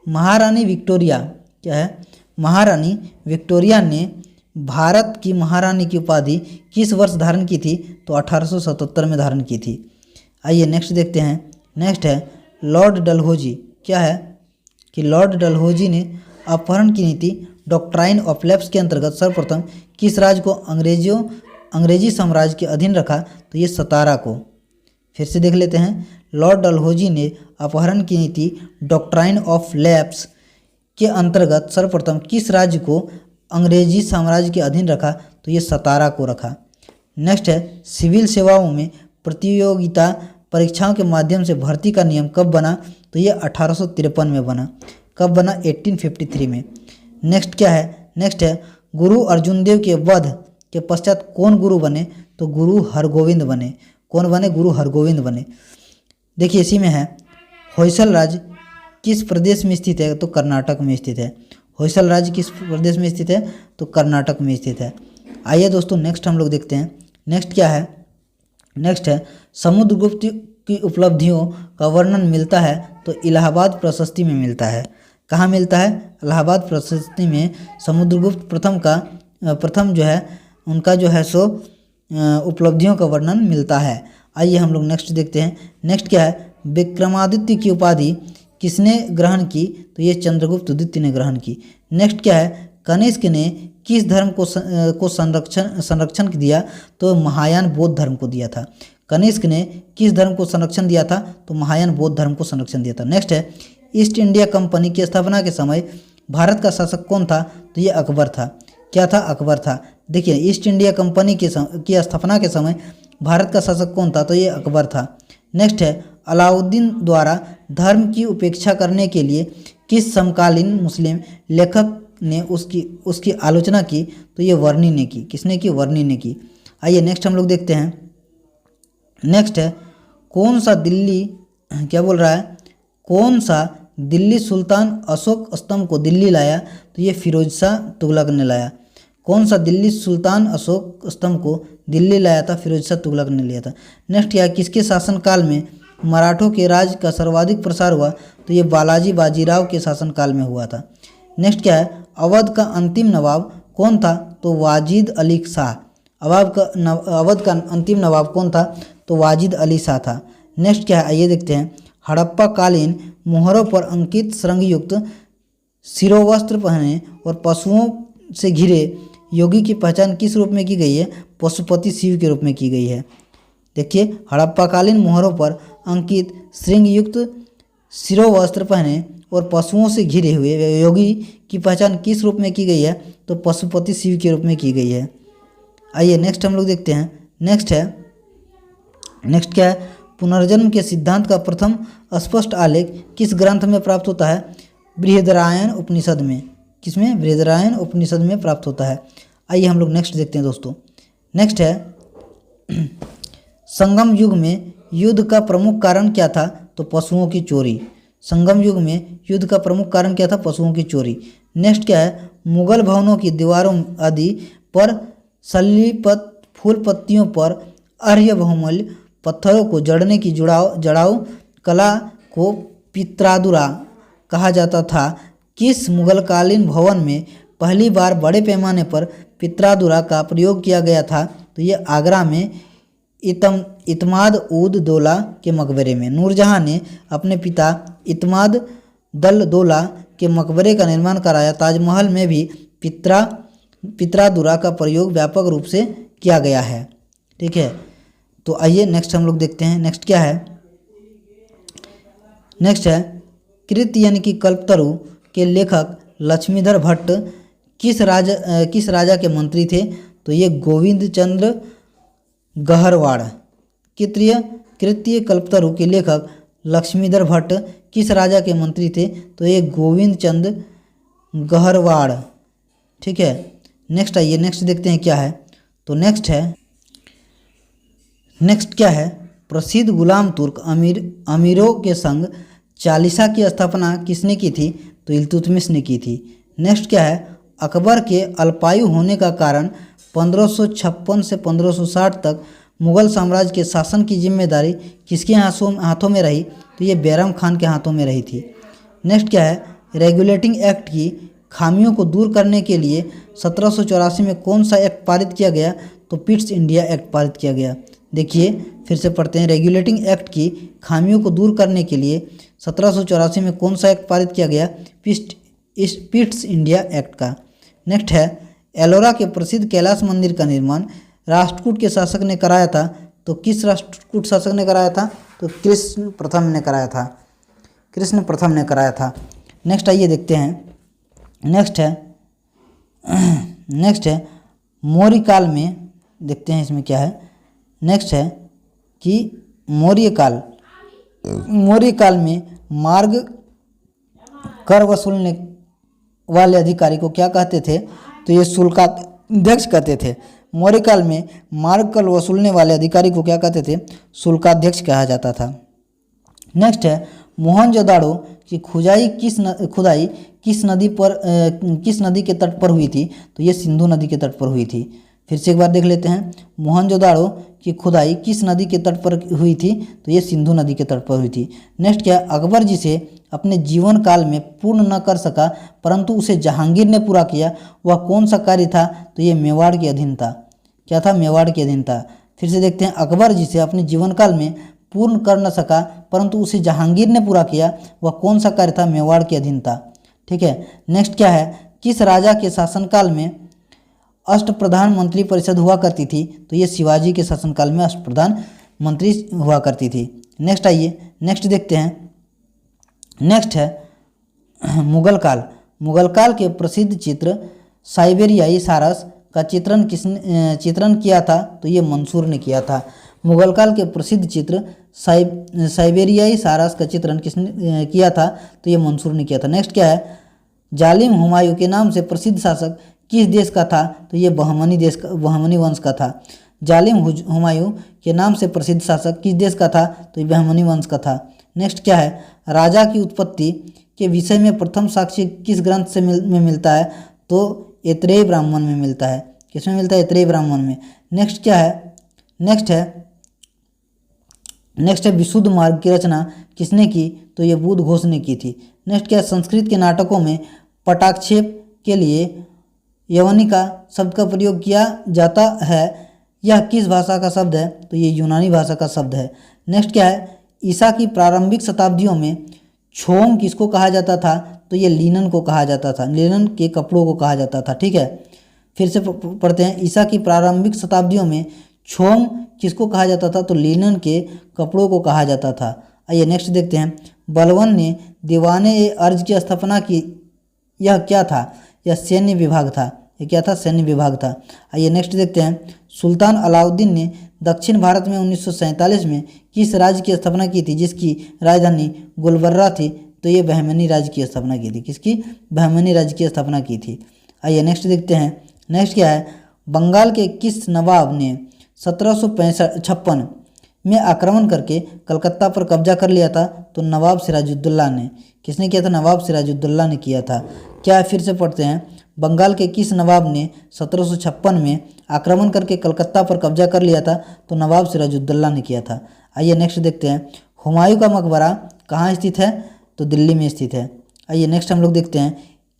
महारानी विक्टोरिया। क्या है? महारानी विक्टोरिया ने भारत की महारानी की उपाधि किस वर्ष धारण की थी? तो 1877 में धारण की थी। आइए नेक्स्ट देखते हैं। नेक्स्ट है लॉर्ड डलहौजी। क्या है कि लॉर्ड डलहौजी ने अपहरण की नीति डॉक्ट्राइन ऑफ लैप्स के अंतर्गत सर्वप्रथम किस राज्य को अंग्रेजी साम्राज्य के अधीन रखा? तो ये सतारा को। फिर से देख लेते हैं। लॉर्ड डलहौजी ने अपहरण की नीति डॉक्ट्राइन ऑफ लैप्स के अंतर्गत सर्वप्रथम किस राज्य को अंग्रेजी साम्राज्य के अधीन रखा? तो ये सतारा को रखा। नेक्स्ट है सिविल सेवाओं में प्रतियोगिता परीक्षाओं के माध्यम से भर्ती का नियम कब बना? तो ये 1853 में बना। कब बना? 1853 में। नेक्स्ट क्या है? नेक्स्ट है गुरु अर्जुन देव के वध के पश्चात कौन गुरु बने? तो गुरु हरगोविंद बने। कौन बने? गुरु हरगोविंद बने। देखिए इसी में है होयसल राज्य किस प्रदेश में स्थित है? तो कर्नाटक में स्थित है। होयसल राज्य किस प्रदेश में स्थित है? तो कर्नाटक में स्थित है। आइए दोस्तों नेक्स्ट हम लोग देखते हैं। नेक्स्ट क्या है? नेक्स्ट है समुद्रगुप्त की उपलब्धियों का वर्णन मिलता है तो इलाहाबाद प्रशस्ति में मिलता है। कहाँ मिलता है? इलाहाबाद प्रशस्ति में समुद्रगुप्त प्रथम जो है उनका जो है सो उपलब्धियों का वर्णन मिलता है। आइए हम लोग नेक्स्ट देखते हैं। नेक्स्ट क्या है? विक्रमादित्य की उपाधि किसने ग्रहण की? तो ये चंद्रगुप्त द्वितीय ने ग्रहण की। नेक्स्ट क्या है? कनिष्क ने किस धर्म को संरक्षण दिया? तो महायान बौद्ध धर्म को दिया था। कनिष्क ने किस धर्म को संरक्षण दिया था? तो महायान बौद्ध धर्म को संरक्षण दिया था। नेक्स्ट है ईस्ट इंडिया कंपनी की स्थापना के समय भारत का शासक कौन था? तो ये अकबर था। क्या था? अकबर था। देखिए ईस्ट इंडिया कंपनी की स्थापना के समय भारत का शासक कौन था? तो ये अकबर था। नेक्स्ट है अलाउद्दीन द्वारा धर्म की उपेक्षा करने के लिए किस समकालीन मुस्लिम लेखक ने उसकी आलोचना की? तो ये वर्णी ने की। किसने की? वर्णी ने की। आइए नेक्स्ट हम लोग देखते हैं। नेक्स्ट है कौन सा दिल्ली क्या बोल रहा है? कौन सा दिल्ली सुल्तान अशोक स्तंभ को दिल्ली लाया? तो ये फिरोज शाह तुगलक ने लाया। कौन सा दिल्ली सुल्तान अशोक स्तंभ को दिल्ली लाया था? फिरोज शाह तुगलक ने लिया था। नेक्स्ट क्या है? किसके शासनकाल में मराठों के राज का सर्वाधिक प्रसार हुआ? तो ये बालाजी बाजीराव के शासनकाल में हुआ था। नेक्स्ट क्या है? अवध का अंतिम नवाब कौन था? तो वाजिद अली शाह। अवध का अंतिम नवाब कौन था? तो वाजिद अली शाह था। नेक्स्ट क्या है? आइए देखते हैं। हड़प्पा कालीन मोहरों पर अंकित श्रृंगयुक्त शिरोवस्त्र पहने और पशुओं से घिरे योगी की पहचान किस रूप में की गई है? पशुपति शिव के रूप में की गई है। देखिए हड़प्पाकालीन मोहरों पर अंकित श्रृंगयुक्त शिरोवस्त्र पहने और पशुओं से घिरे हुए योगी की पहचान किस रूप में की गई है? तो पशुपति शिव के रूप में की गई है। आइए नेक्स्ट हम लोग देखते हैं। नेक्स्ट क्या है? पुनर्जन्म के सिद्धांत का प्रथम स्पष्ट आलेख किस ग्रंथ में प्राप्त होता है? बृहदारण्यक उपनिषद में। किसमें? बृहदारण्यक उपनिषद में प्राप्त होता है। आइए हम लोग नेक्स्ट देखते हैं दोस्तों। नेक्स्ट है संगम युग में युद्ध का प्रमुख कारण क्या था? तो पशुओं की चोरी। संगम युग में युद्ध का प्रमुख कारण क्या था? पशुओं की चोरी। नेक्स्ट क्या है? मुगल भवनों की दीवारों आदि पर सल्लीपत फूल पत्तियों पर अर्घ्य बहुमूल्य पत्थरों को जड़ने की जड़ाऊ कला को पित्रादुरा कहा जाता था। किस मुगलकालीन भवन में पहली बार बड़े पैमाने पर पित्रादुरा का प्रयोग किया गया था, तो ये आगरा में इतमाद उद दौला के मकबरे में। नूरजहां ने अपने पिता इतमाद दल दौला के मकबरे का निर्माण कराया। ताजमहल में भी पित्रादुरा का प्रयोग व्यापक रूप से किया गया है। ठीक है, तो आइए नेक्स्ट हम लोग देखते हैं। नेक्स्ट क्या है? नेक्स्ट है कृत यानी कि कल्पतरु के लेखक लक्ष्मीधर भट्ट किस राजा के मंत्री थे? तो ये गोविंद चंद्र गहरवाड़। कृत्य कल्पतरु के लेखक लक्ष्मीधर भट्ट किस राजा के मंत्री थे? तो ये गोविंद चंद्र गहरवाड़। ठीक है, नेक्स्ट आइए नेक्स्ट देखते हैं क्या है। तो नेक्स्ट क्या है? प्रसिद्ध गुलाम तुर्क अमीरों के संग चालीसा की स्थापना किसने की थी? तो इल्तुतमिश ने की थी। नेक्स्ट क्या है? अकबर के अल्पायु होने का कारण 1556 से 1560 तक मुगल साम्राज्य के शासन की जिम्मेदारी किसके हाथों में रही? तो ये बैरम खान के हाथों में रही थी। नेक्स्ट क्या है? रेगुलेटिंग एक्ट की खामियों को दूर करने के लिए 1784 में कौन सा एक्ट पारित किया गया? तो पिट्स इंडिया एक्ट पारित किया गया। देखिए फिर से पढ़ते हैं। रेगुलेटिंग एक्ट की खामियों को दूर करने के लिए 1784 में कौन सा एक्ट पारित किया गया? पिट्स इंडिया एक्ट का। नेक्स्ट है एलोरा के प्रसिद्ध कैलाश मंदिर का निर्माण राष्ट्रकूट के शासक ने कराया था। तो किस राष्ट्रकूट शासक ने कराया था? तो कृष्ण प्रथम ने कराया था। नेक्स्ट आइए देखते हैं। नेक्स्ट है मौर्य काल में देखते हैं इसमें क्या है। नेक्स्ट है कि मौर्य काल में मार्ग कर वसूलने वाले अधिकारी को क्या कहते थे? तो ये शुल्काध्यक्ष कहते थे। मौर्य काल में मार्ग कर वसूलने वाले अधिकारी को क्या कहते थे? शुल्काध्यक्ष कहा जाता था। नेक्स्ट है मोहनजोदाड़ो की खुदाई किस नदी के तट पर हुई थी? तो ये सिंधु नदी के तट पर हुई थी। फिर से एक बार देख लेते हैं। मोहनजोदाड़ो की खुदाई किस नदी के तट पर हुई थी? तो ये सिंधु नदी के तट पर हुई थी। नेक्स्ट क्या? अकबर जिसे अपने जीवन काल में पूर्ण न कर सका परंतु उसे जहांगीर ने पूरा किया, वह कौन सा कार्य था? तो ये मेवाड़ के अधीन था। क्या था? मेवाड़ के अधीन था। फिर से देखते हैं। अकबर जिसे अपने जीवन काल में पूर्ण कर न सका परंतु उसे जहांगीर ने पूरा किया, वह कौन सा कार्य था? मेवाड़ के अधीन था। ठीक है, नेक्स्ट क्या है? किस राजा के शासनकाल में अष्टप्रधान मंत्री परिषद हुआ करती थी? तो ये शिवाजी के शासनकाल में अष्टप्रधान मंत्री हुआ करती थी। नेक्स्ट आइए नेक्स्ट देखते हैं। नेक्स्ट है मुगल काल के प्रसिद्ध चित्र साइबेरियाई सारस का चित्रण किया था? तो ये मंसूर ने किया था। मुगल काल के प्रसिद्ध चित्र साइबेरियाई सारस का चित्रण किसने किया था? तो ये मंसूर ने किया था। नेक्स्ट क्या है? जालिम हुमायूं के नाम से प्रसिद्ध शासक किस देश का था? तो ये बहमनी वंश का था। जालिम हुमायूं के नाम से प्रसिद्ध शासक किस देश का था? तो ये बहमनी वंश का था। नेक्स्ट क्या है? राजा की उत्पत्ति के विषय में प्रथम साक्ष्य किस ग्रंथ में मिलता है? तो ऐतरेय ब्राह्मण में मिलता है। किसमें मिलता है? ऐतरेय ब्राह्मण में। नेक्स्ट क्या है? नेक्स्ट है विशुद्ध मार्ग की रचना किसने की? तो ये बुद्ध घोष ने की थी। नेक्स्ट क्या है? संस्कृत के नाटकों में पटाक्षेप के लिए यवनिका शब्द का प्रयोग किया जाता है, यह किस भाषा का शब्द है? तो ये यूनानी भाषा का शब्द है। नेक्स्ट क्या है? ईसा की प्रारंभिक शताब्दियों में छोम किसको कहा जाता था? तो ये लिनन को कहा जाता था, लिनन के कपड़ों को कहा जाता था। ठीक है, फिर से पढ़ते हैं। ईसा की प्रारंभिक शताब्दियों में छोम किसको कहा जाता था? तो लिनन के कपड़ों को कहा जाता था। आइए नेक्स्ट देखते हैं। बलबन ने दीवाने अर्ज की स्थापना की, यह क्या था? यह सैन्य विभाग था। ये क्या था? सैन्य विभाग था। आइए नेक्स्ट देखते हैं। सुल्तान अलाउद्दीन ने दक्षिण भारत में 1947 में किस राज्य की स्थापना की थी जिसकी राजधानी गुलबर्रा थी? तो ये बहमनी राज्य की स्थापना की थी। किसकी? बहमनी राज्य की स्थापना की थी। आइए नेक्स्ट देखते हैं। नेक्स्ट क्या है? बंगाल के किस नवाब ने 1756 में आक्रमण करके कलकत्ता पर कब्जा कर लिया था? तो नवाब सिराजुद्दौला ने। किसने किया था? नवाब सिराजुद्दौला ने किया था। क्या है? फिर से पढ़ते हैं। बंगाल के किस नवाब ने 1756 में आक्रमण करके कलकत्ता पर कब्जा कर लिया था? तो नवाब सिराजुद्दौला ने किया था। आइए नेक्स्ट देखते हैं। हुमायूं का मकबरा कहाँ स्थित है? तो दिल्ली में स्थित है। आइए नेक्स्ट हम लोग देखते हैं।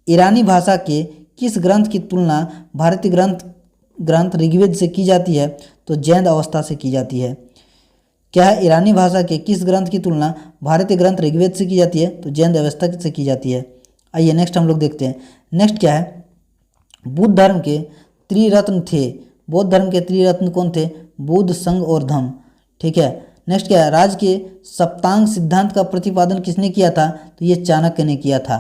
ईरानी भाषा के किस ग्रंथ की तुलना भारतीय ग्रंथ ऋग्वेद से की जाती है? तो जैन अवस्था से की जाती है। क्या है? ईरानी भाषा के किस ग्रंथ की तुलना भारतीय ग्रंथ ऋग्वेद से की जाती है? तो जैन अवस्था से की जाती है। आइए नेक्स्ट हम लोग देखते हैं। नेक्स्ट क्या है? बुद्ध धर्म के त्रिरत्न थे। बौद्ध धर्म के त्रिरत्न कौन थे? बुद्ध, संघ और धम्म। ठीक है। नेक्स्ट क्या है? राज्य के सप्तांग सिद्धांत का प्रतिपादन किसने किया था? तो ये चाणक्य ने किया था।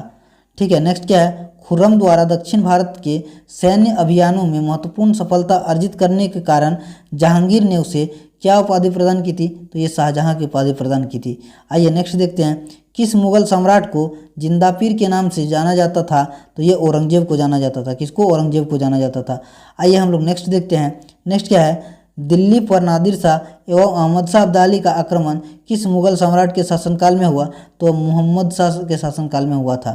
ठीक है। नेक्स्ट क्या है? खुर्रम द्वारा दक्षिण भारत के सैन्य अभियानों में महत्वपूर्ण सफलता अर्जित करने के कारण जहांगीर ने उसे क्या उपाधि प्रदान की थी? तो ये शाहजहां की उपाधि प्रदान की थी। आइए नेक्स्ट देखते हैं। किस मुगल सम्राट को जिंदापीर के नाम से जाना जाता था? तो ये औरंगजेब को जाना जाता था। किसको? औरंगजेब को जाना जाता था। आइए हम लोग नेक्स्ट देखते हैं। नेक्स्ट क्या है? दिल्ली पर नादिर शाह एवं अहमद शाह अब्दाली का आक्रमण किस मुगल सम्राट के शासनकाल में हुआ? तो मोहम्मद शाह के शासनकाल में हुआ था।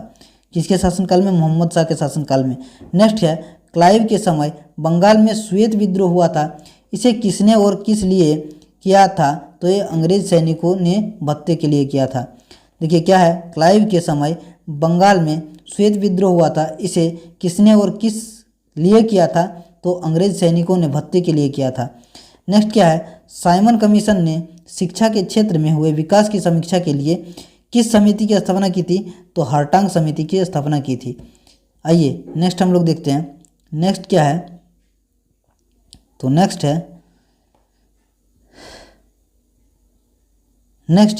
किसके शासनकाल में? मोहम्मद शाह के शासनकाल में। नेक्स्ट है, क्लाइव के समय बंगाल में श्वेत विद्रोह हुआ था। इसे किसने और किस लिए किया था? तो ये अंग्रेज सैनिकों ने भत्ते के लिए किया था। देखिए क्या है? क्लाइव के समय बंगाल में श्वेत विद्रोह हुआ था। इसे किसने और किस लिए किया था? तो अंग्रेज सैनिकों ने भत्ते के लिए किया था। नेक्स्ट क्या है? साइमन कमीशन ने शिक्षा के क्षेत्र में हुए विकास की समीक्षा के लिए किस समिति की स्थापना की थी? तो हर्टांग समिति की स्थापना की थी। आइए नेक्स्ट हम लोग देखते हैं। नेक्स्ट क्या है? तो नेक्स्ट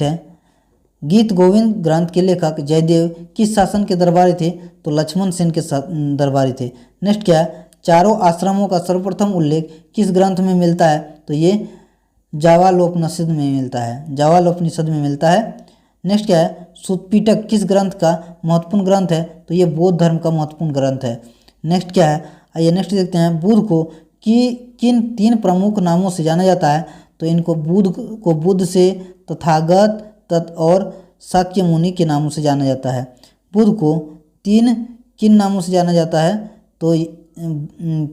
है गीत गोविंद ग्रंथ के लेखक जयदेव किस शासन के दरबारी थे? तो लक्ष्मण सेन के दरबारी थे। नेक्स्ट क्या है? चारों आश्रमों का सर्वप्रथम उल्लेख किस ग्रंथ में मिलता है? तो ये जावालोपनिषद में मिलता है। जावालोपनिषद में मिलता है। नेक्स्ट क्या है? सुत्पिटक किस ग्रंथ का महत्वपूर्ण ग्रंथ है? तो ये बौद्ध धर्म का महत्वपूर्ण ग्रंथ है। नेक्स्ट क्या है? आइए नेक्स्ट देखते हैं। बुद्ध को किन 3 प्रमुख नामों से जाना जाता है? तो इनको बुद्ध से, तथागत और शाक्य मुनि के नामों से जाना जाता है। बुद्ध को किन नामों से जाना जाता है? तो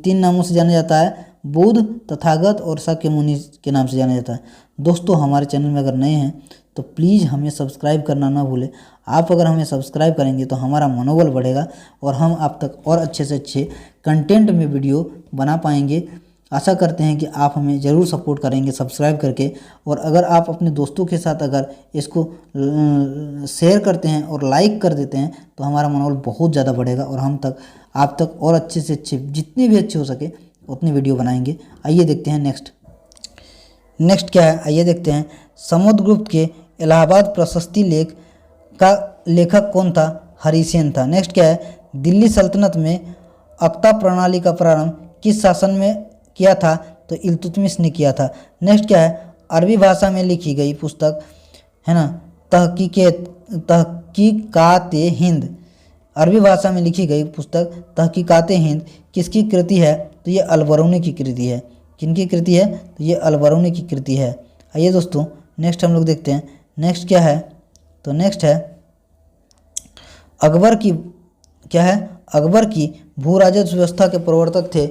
3 नामों से जाना जाता है। बुद्ध, तथागत और शाक्य मुनि के नाम से जाना जाता है। दोस्तों हमारे चैनल में अगर नए हैं तो प्लीज़ हमें सब्सक्राइब करना ना भूलें। आप अगर हमें सब्सक्राइब करेंगे तो हमारा मनोबल बढ़ेगा और हम आप तक और अच्छे से अच्छे कंटेंट में वीडियो बना पाएंगे। आशा करते हैं कि आप हमें ज़रूर सपोर्ट करेंगे सब्सक्राइब करके। और अगर आप अपने दोस्तों के साथ अगर इसको शेयर करते हैं और लाइक कर देते हैं तो हमारा मनोबल बहुत ज़्यादा बढ़ेगा और हम तक आप तक और अच्छे से अच्छे जितने भी अच्छे हो सके उतनी वीडियो बनाएंगे। आइए देखते हैं नेक्स्ट क्या है? आइए देखते हैं। समुद्रगुप्त के इलाहाबाद प्रशस्ति लेख का लेखक कौन था? हरिसेन था। नेक्स्ट क्या है? दिल्ली सल्तनत में अक्ता प्रणाली का प्रारंभ किस शासन में किया था? तो इल्तुतमिश ने किया था। नेक्स्ट क्या है? अरबी भाषा में लिखी गई पुस्तक है ना तहकीकात हिंद। अरबी भाषा में लिखी गई पुस्तक तहकीकात हिंद किसकी कृति है? तो ये अल-बरूनी की कृति है। किनकी कृति है? तो ये अल-बरूनी की कृति है। आइए दोस्तों नेक्स्ट हम लोग देखते हैं। नेक्स्ट क्या है? तो नेक्स्ट है अकबर की क्या है? अकबर की भू राजस्व व्यवस्था के प्रवर्तक थे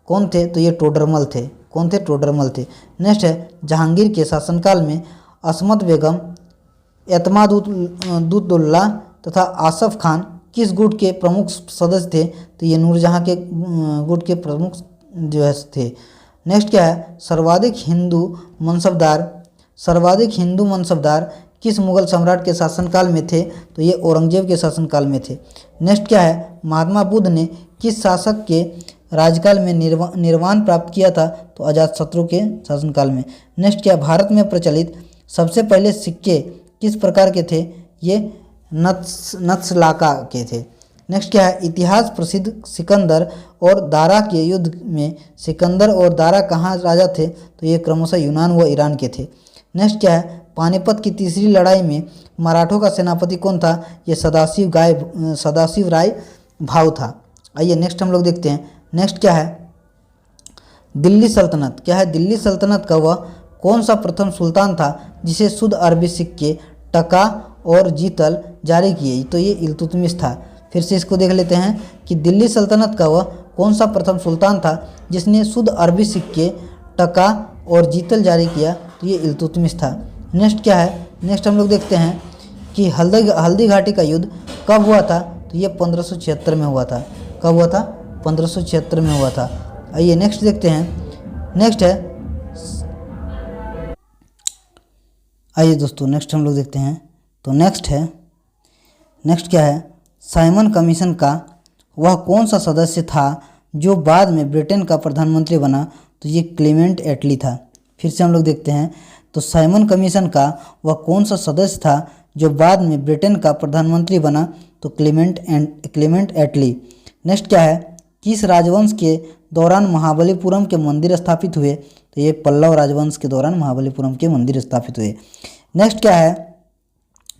कौन थे? तो ये टोडरमल थे। कौन थे? टोडरमल थे। नेक्स्ट है जहांगीर के शासनकाल में असमत बेगम, एतमादुद्दौला तथा आसफ खान किस गुट के प्रमुख सदस्य थे? तो ये नूरजहां के गुट के प्रमुख जो है थे। नेक्स्ट क्या है? सर्वाधिक हिंदू मनसबदार किस मुगल सम्राट के शासनकाल में थे? तो ये औरंगजेब के शासनकाल में थे। नेक्स्ट क्या है? महात्मा बुद्ध ने किस शासक के राजकाल में निर्वाण प्राप्त किया था? तो अजातशत्रु के शासनकाल में। नेक्स्ट क्या? भारत में प्रचलित सबसे पहले सिक्के किस प्रकार के थे? ये नत्सलाका के थे। नेक्स्ट क्या है? इतिहास प्रसिद्ध सिकंदर और दारा के युद्ध में सिकंदर और दारा कहाँ राजा थे? तो ये क्रमशः यूनान व ईरान के थे। नेक्स्ट क्या है? पानीपत की तीसरी लड़ाई में मराठों का सेनापति कौन था? ये सदाशिव राय भाऊ था। आइए नेक्स्ट हम लोग देखते हैं। नेक्स्ट क्या है? दिल्ली सल्तनत क्या है? दिल्ली सल्तनत का वह कौन सा प्रथम सुल्तान था जिसे शुद्ध अरबी सिक्के, टका और जीतल जारी किए? तो ये इल्तुतमिश था। फिर से इसको देख लेते हैं कि दिल्ली सल्तनत का वह कौन सा प्रथम सुल्तान था जिसने शुद्ध अरबी सिक्के, टका और जीतल जारी किया? तो ये इल्तुतमिश था। नेक्स्ट क्या है? नेक्स्ट हम लोग देखते हैं कि हल्दी घाटी का युद्ध कब हुआ था? तो ये 1576 में हुआ था। कब हुआ था? 1576 में हुआ था। आइए नेक्स्ट देखते हैं। नेक्स्ट है, आइए दोस्तों नेक्स्ट हम लोग देखते हैं। तो नेक्स्ट क्या है, साइमन कमीशन का वह कौन सा सदस्य था जो बाद में ब्रिटेन का प्रधानमंत्री बना? तो ये क्लेमेंट एटली था। फिर से हम लोग देखते हैं, तो साइमन कमीशन का वह कौन सा सदस्य था जो बाद में ब्रिटेन का प्रधानमंत्री बना? तो क्लेमेंट एटली। नेक्स्ट क्या है, किस राजवंश के दौरान महाबलीपुरम के मंदिर स्थापित हुए? तो ये पल्लव राजवंश के दौरान महाबलीपुरम के मंदिर स्थापित हुए। नेक्स्ट क्या है,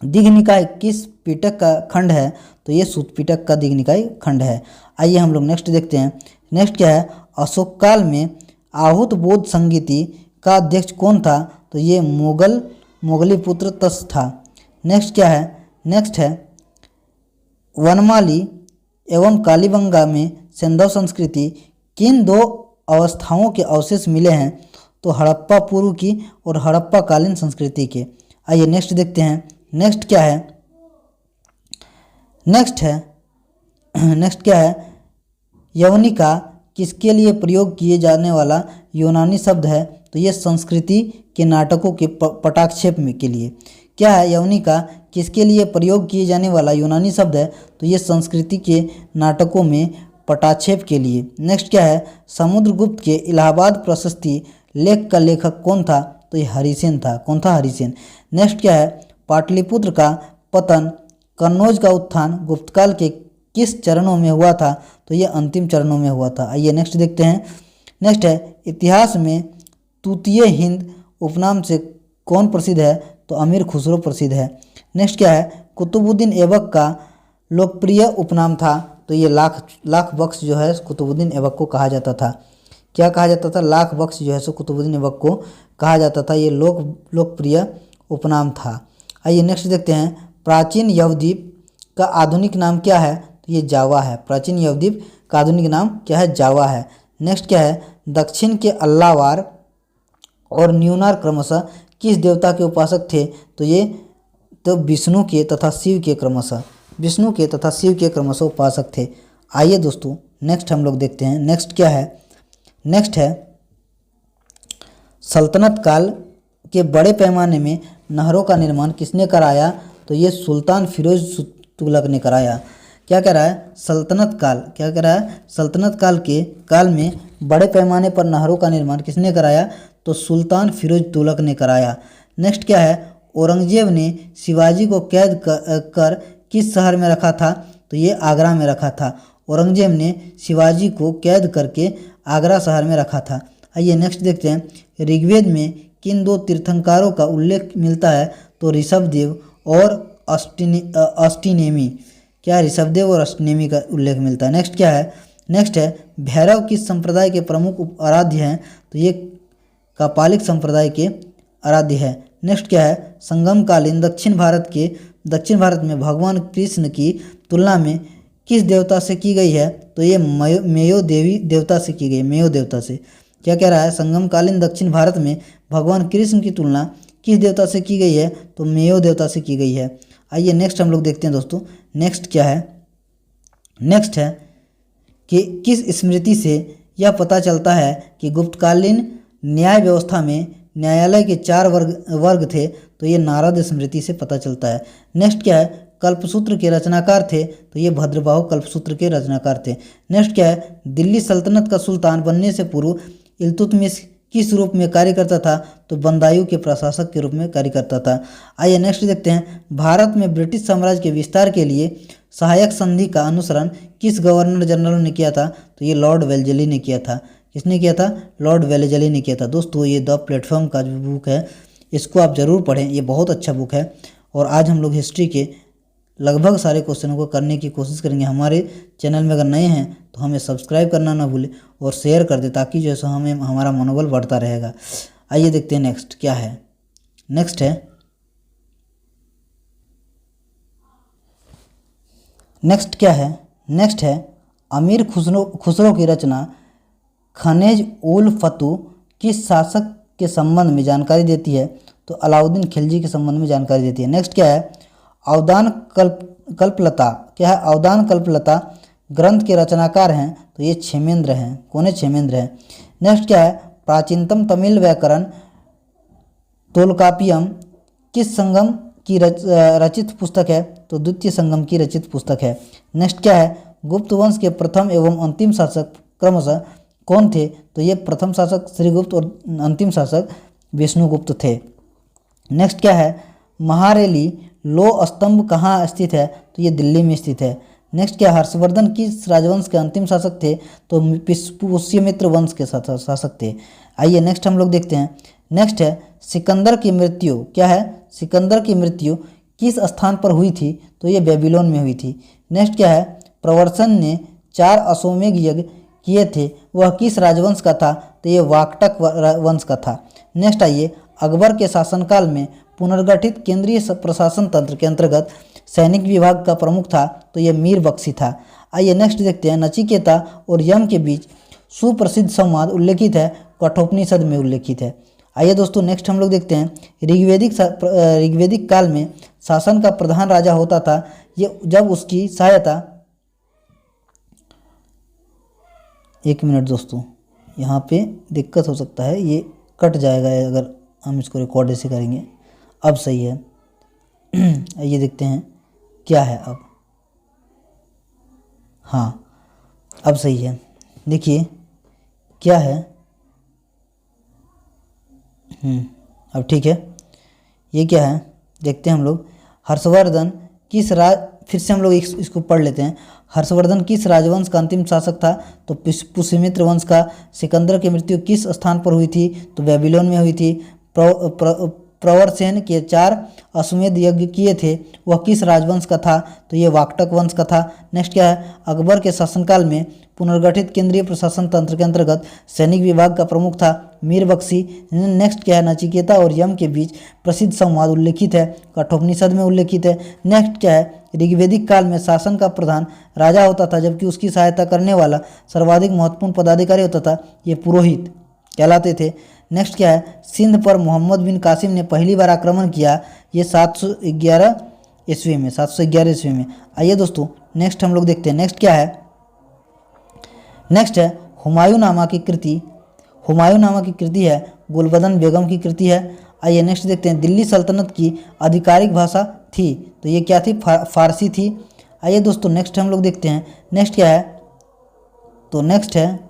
दीघनिकाय किस पिटक का खंड है? तो ये सूत पिटक का दीघनिकाय खंड है। आइए हम लोग नेक्स्ट देखते हैं। नेक्स्ट क्या है, अशोक काल में आहूत बौद्ध संगीति का अध्यक्ष कौन था? तो ये मोगली पुत्र तस था। नेक्स्ट क्या है, नेक्स्ट है, वनमाली एवं कालीबंगा में सिंधु संस्कृति किन दो अवस्थाओं के अवशेष मिले हैं? तो हड़प्पा पूर्व की और हड़प्पा कालीन संस्कृति के। आइए नेक्स्ट देखते हैं। नेक्स्ट क्या है, नेक्स्ट क्या है, यवनिका किसके लिए प्रयोग किए जाने वाला यूनानी शब्द है? तो ये संस्कृति के नाटकों के पटाक्षेप में के लिए। क्या है, यवनिका किसके लिए प्रयोग किए जाने वाला यूनानी शब्द है? तो ये संस्कृति के नाटकों में पटाक्षेप के लिए। नेक्स्ट क्या है, समुद्रगुप्त के इलाहाबाद प्रशस्ति लेख का लेखक कौन था? तो ये हरिसेन था। कौन था? हरिसेन। नेक्स्ट क्या है, पाटलिपुत्र का पतन, कन्नौज का उत्थान गुप्तकाल के किस चरणों में हुआ था? तो ये अंतिम चरणों में हुआ था। आइए नेक्स्ट देखते हैं। नेक्स्ट है, इतिहास में तूतीय हिंद उपनाम से कौन प्रसिद्ध है? तो अमीर खुसरो प्रसिद्ध है। नेक्स्ट क्या है, कुतुबुद्दीन ऐबक का लोकप्रिय उपनाम था? तो ये लाख बख्श जो है कुतुबुद्दीन ऐबक को कहा जाता था। क्या कहा जाता था? लाख बख्श जो है सो कुतुबुद्दीन ऐबक को कहा जाता था। ये लोकप्रिय उपनाम था। आइए नेक्स्ट देखते हैं, प्राचीन यवद्वीप का आधुनिक नाम क्या है? तो ये जावा है। प्राचीन यवद्वीप का आधुनिक नाम क्या है? जावा है। नेक्स्ट क्या है, दक्षिण के अल्लावार और न्यूनार क्रमशः किस देवता के उपासक थे? तो ये तो विष्णु के तथा शिव के क्रमशः उपासक थे। आइए दोस्तों नेक्स्ट हम लोग देखते हैं। नेक्स्ट क्या है, नेक्स्ट है, सल्तनत काल के बड़े पैमाने में नहरों का निर्माण किसने कराया? तो ये सुल्तान फिरोज तुगलक ने कराया। क्या कह रहा है, सल्तनत काल, क्या कह रहा है, सल्तनत काल में बड़े पैमाने पर नहरों का निर्माण किसने कराया? तो सुल्तान फिरोज तुगलक ने कराया। नेक्स्ट क्या है, औरंगजेब ने शिवाजी को कैद कर किस शहर में रखा था? तो ये आगरा में रखा था। औरंगजेब ने शिवाजी को कैद करके आगरा शहर में रखा था। आइए नेक्स्ट देखते हैं, ऋग्वेद में किन दो तीर्थंकरों का उल्लेख मिलता है? तो ऋषभदेव और अष्टिनेमी। क्या, ऋषभदेव और अष्टनेमी का उल्लेख मिलता है। नेक्स्ट क्या है, नेक्स्ट है, भैरव किस संप्रदाय के प्रमुख आराध्य हैं? तो ये कापालिक संप्रदाय के आराध्य है। नेक्स्ट क्या है, संगमकालीन दक्षिण भारत में भगवान कृष्ण की तुलना में किस देवता से की गई है? तो ये मेयो देवी देवता से की गई, मेयो देवता से। क्या कह रहा है, संगमकालीन दक्षिण भारत में भगवान कृष्ण की तुलना किस देवता से की गई है? तो मेयो देवता से की गई है। आइए नेक्स्ट हम लोग देखते हैं दोस्तों। नेक्स्ट क्या है, नेक्स्ट है कि किस स्मृति से यह पता चलता है कि गुप्तकालीन न्याय व्यवस्था में न्यायालय के 4 वर्ग थे? तो ये नारद स्मृति से पता चलता है। नेक्स्ट क्या है, कल्पसूत्र के रचनाकार थे? तो ये भद्रबाहु कल्पसूत्र के रचनाकार थे। नेक्स्ट क्या है, दिल्ली सल्तनत का सुल्तान बनने से पूर्व इल्तुतमिश किस रूप में कार्य करता था? तो बंदायूं के प्रशासक के रूप में कार्य करता था। आइए नेक्स्ट देखते हैं, भारत में ब्रिटिश साम्राज्य के विस्तार के लिए सहायक संधि का अनुसरण किस गवर्नर जनरल ने किया था? तो ये लॉर्ड वेल्लेस्ली ने किया था। किसने किया था? लॉर्ड वेल्लेस्ली ने किया था। दोस्तों ये द प्लेटफॉर्म का जो बुक है इसको आप ज़रूर पढ़ें, ये बहुत अच्छा बुक है। और आज हम लोग हिस्ट्री के लगभग सारे क्वेश्चनों को करने की कोशिश करेंगे। हमारे चैनल में अगर नए हैं तो हमें सब्सक्राइब करना ना भूलें और शेयर कर दें, ताकि जो है सो हमें हमारा मनोबल बढ़ता रहेगा। आइए देखते हैं नेक्स्ट क्या है। नेक्स्ट है, नेक्स्ट क्या है, नेक्स्ट है, अमीर खुसरो की रचना खनेज उल फतू किस शासक के संबंध में जानकारी देती है? तो अलाउद्दीन खिलजी के संबंध में जानकारी देती है। नेक्स्ट क्या है, अवदान कल्पलता, क्या है, अवदान कल्पलता ग्रंथ के रचनाकार हैं तो ये क्षेमेंद्र हैं। कौन है? क्षेमेंद्र हैं। नेक्स्ट क्या है? प्राचीनतम तमिल व्याकरण तोलकापियम किस संगम की रचित पुस्तक है? तो द्वितीय संगम की रचित पुस्तक है। नेक्स्ट क्या है? गुप्त वंश के प्रथम एवं अंतिम शासक क्रमशः कौन थे? तो ये प्रथम शासक श्रीगुप्त और अंतिम शासक विष्णुगुप्त थे। नेक्स्ट क्या है? महारेली लो स्तंभ कहाँ स्थित है? तो ये दिल्ली में स्थित है। नेक्स्ट क्या? हर्षवर्धन किस राजवंश के अंतिम शासक थे? तो पुष्यमित्र वंश के शासक थे। आइए नेक्स्ट हम लोग देखते हैं। नेक्स्ट है सिकंदर की मृत्यु क्या है? सिकंदर की मृत्यु किस स्थान पर हुई थी? तो ये बेबीलोन में हुई थी। नेक्स्ट क्या है? प्रवर्सन ने 4 अश्वमेध यज्ञ किए थे, वह किस राजवंश का था? तो ये वाकटक वंश का था। नेक्स्ट आइए, अकबर के शासनकाल में पुनर्गठित केंद्रीय प्रशासन तंत्र के अंतर्गत सैनिक विभाग का प्रमुख था तो ये मीर बख्शी था। आइए नेक्स्ट देखते हैं, नचिकेता और यम के बीच सुप्रसिद्ध संवाद उल्लेखित है, कठोपनिषद में उल्लेखित है। आइए दोस्तों नेक्स्ट हम लोग देखते हैं, ऋग्वेदिक काल में शासन का प्रधान राजा होता था, ये जब उसकी सहायता, एक मिनट दोस्तों यहाँ पे दिक्कत हो सकता है, ये कट जाएगा अगर हम इसको रिकॉर्ड ऐसे करेंगे। अब सही है। ये देखते हैं क्या है अब। हाँ अब सही है। देखिए क्या है। अब ठीक है। ये क्या है देखते हैं हम लोग। हर्षवर्धन किस फिर से हम लोग इसको पढ़ लेते हैं। हर्षवर्धन किस राजवंश का अंतिम शासक था? तो पुष्यमित्र वंश का। सिकंदर की मृत्यु किस स्थान पर हुई थी? तो बेबीलोन में हुई थी। प्रवरसेन के 4 अश्वमेध यज्ञ किए थे, वह किस राजवंश का था? तो ये वाकटक वंश का था। नेक्स्ट क्या है? अकबर के शासनकाल में पुनर्गठित केंद्रीय प्रशासन तंत्र के अंतर्गत सैनिक विभाग का प्रमुख था मीर बख्शी। नेक्स्ट क्या है? नचिकेता और यम के बीच प्रसिद्ध संवाद उल्लेखित है, कठोपनिषद में उल्लेखित है। नेक्स्ट क्या है? ऋग्वेदिक काल में शासन का प्रधान राजा होता था, जबकि उसकी सहायता करने वाला सर्वाधिक महत्वपूर्ण पदाधिकारी होता था, ये पुरोहित कहलाते थे। नेक्स्ट क्या है? सिंध पर मोहम्मद बिन कासिम ने पहली बार आक्रमण किया, ये 711 ईस्वी में, 711 ईस्वी में। आइए दोस्तों नेक्स्ट हम लोग देखते हैं। नेक्स्ट क्या है? नेक्स्ट है हुमायूंनामा की कृति। हुमायूंनामा की कृति है गुलबदन बेगम की कृति है। आइए नेक्स्ट देखते हैं, दिल्ली सल्तनत की आधिकारिक भाषा थी, तो ये क्या थी? फारसी थी। आइए दोस्तों नेक्स्ट हम लोग देखते हैं। नेक्स्ट क्या है? तो नेक्स्ट है